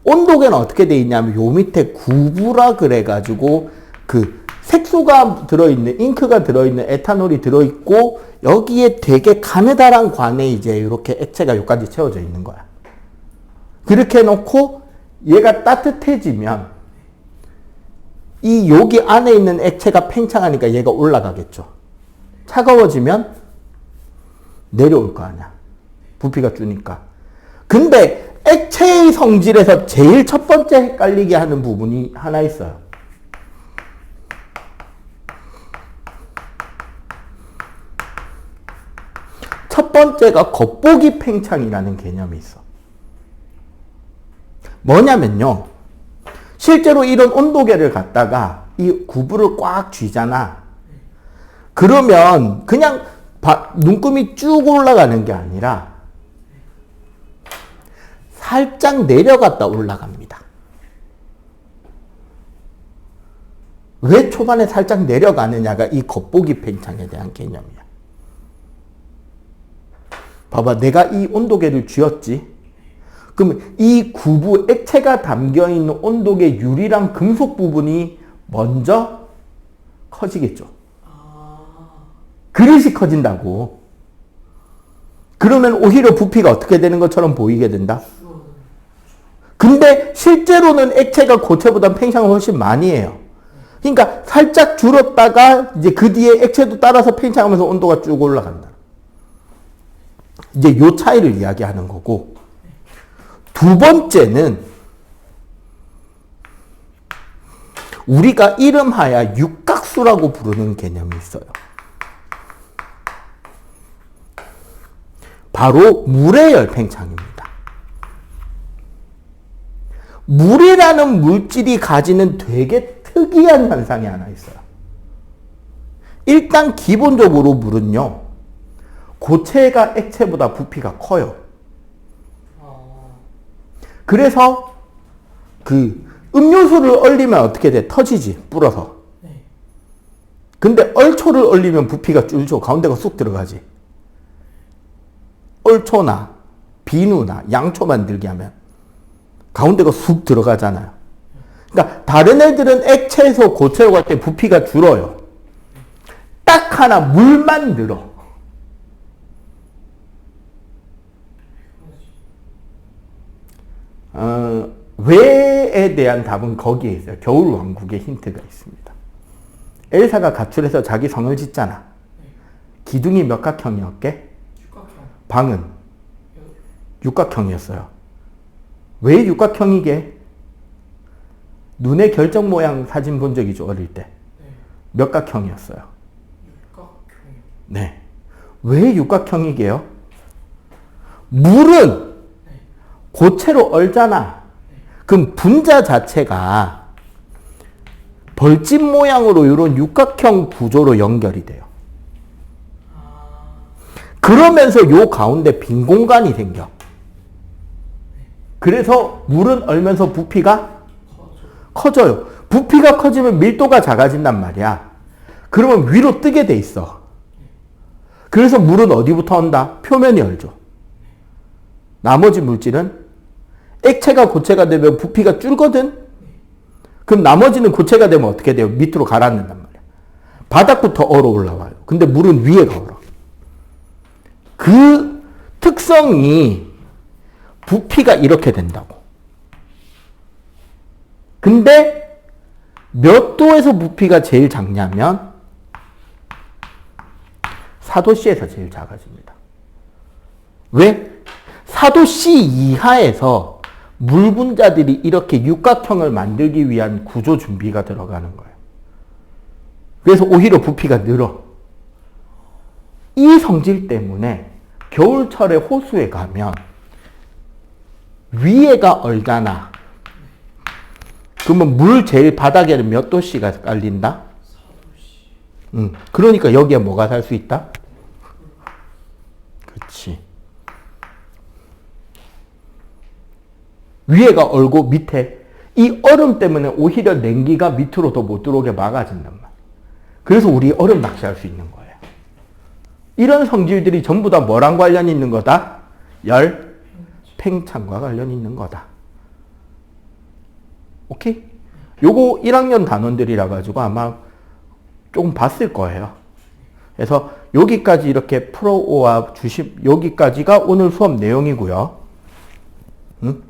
온도계는 어떻게 돼 있냐면 요 밑에 구부라 그래가지고 그 색소가 들어있는, 잉크가 들어있는 에탄올이 들어있고 여기에 되게 가느다란 관에 이제 이렇게 액체가 여기까지 채워져 있는 거야. 그렇게 해놓고 얘가 따뜻해지면 이 여기 안에 있는 액체가 팽창하니까 얘가 올라가겠죠. 차가워지면 내려올 거 아니야. 부피가 주니까. 근데 액체의 성질에서 제일 첫 번째 헷갈리게 하는 부분이 하나 있어요. 첫 번째가 겉보기 팽창이라는 개념이 있어. 뭐냐면요. 실제로 이런 온도계를 갖다가 이 구부를 꽉 쥐잖아. 그러면 그냥 눈금이 쭉 올라가는 게 아니라 살짝 내려갔다 올라갑니다. 왜 초반에 살짝 내려가느냐가 이 겉보기 팽창에 대한 개념이야. 봐봐, 내가 이 온도계를 쥐었지. 그럼 이 구부 액체가 담겨있는 온도계 유리랑 금속 부분이 먼저 커지겠죠. 그릇이 커진다고. 그러면 오히려 부피가 어떻게 되는 것처럼 보이게 된다. 근데 실제로는 액체가 고체보다 팽창을 훨씬 많이 해요. 그러니까 살짝 줄었다가 이제 그 뒤에 액체도 따라서 팽창하면서 온도가 쭉 올라간다. 이제 요 차이를 이야기하는 거고, 두 번째는 우리가 이름하여 육각수라고 부르는 개념이 있어요. 바로 물의 열 팽창입니다. 물이라는 물질이 가지는 되게 특이한 현상이 하나 있어요. 일단 기본적으로 물은요, 고체가 액체보다 부피가 커요. 그래서 그 음료수를 얼리면 어떻게 돼? 터지지, 불어서. 근데 얼초를 얼리면 부피가 줄죠. 가운데가 쑥 들어가지. 얼초나 비누나 양초 만들게 하면 가운데가 쑥 들어가잖아요. 그러니까 다른 애들은 액체에서 고체로 갈 때 부피가 줄어요. 딱 하나 물만 늘어. 왜에 대한 답은 거기에 있어요. 겨울왕국의 힌트가 있습니다. 엘사가 가출해서 자기 성을 짓잖아. 기둥이 몇 각형이었게? 방은 육각형이었어요. 왜 육각형이게? 눈의 결정 모양 사진 본 적 있죠, 어릴 때. 몇 각형이었어요? 육각형이요. 네. 왜 육각형이게요? 물은 고체로 얼잖아. 그럼 분자 자체가 벌집 모양으로 이런 육각형 구조로 연결이 돼요. 그러면서 요 가운데 빈 공간이 생겨. 그래서 물은 얼면서 부피가 커져요. 부피가 커지면 밀도가 작아진단 말이야. 그러면 위로 뜨게 돼 있어. 그래서 물은 어디부터 온다? 표면이 얼죠. 나머지 물질은 액체가 고체가 되면 부피가 줄거든? 그럼 나머지는 고체가 되면 어떻게 돼요? 밑으로 가라앉는단 말이야. 바닥부터 얼어 올라와요. 근데 물은 위에가 얼어. 그 특성이 부피가 이렇게 된다고. 근데 몇 도에서 부피가 제일 작냐면 4도씨에서 제일 작아집니다. 왜? 4도씨 이하에서 물 분자들이 이렇게 육각형을 만들기 위한 구조 준비가 들어가는 거예요. 그래서 오히려 부피가 늘어. 이 성질 때문에 겨울철에 호수에 가면 위에가 얼잖아. 그러면 물 제일 바닥에는 몇 도씨가 깔린다? 4도씨. 그러니까 여기에 뭐가 살 수 있다? 그렇지. 위에가 얼고 밑에 이 얼음 때문에 오히려 냉기가 밑으로 더 못 들어오게 막아진단 말이야. 그래서 우리 얼음 낚시할 수 있는 거예요. 이런 성질들이 전부 다 뭐랑 관련이 있는 거다? 열 팽창과 관련이 있는 거다. 오케이? 요거 1학년 단원들이라 가지고 아마 조금 봤을 거예요. 그래서 여기까지 이렇게 풀어와 주십, 여기까지가 오늘 수업 내용이고요. 응?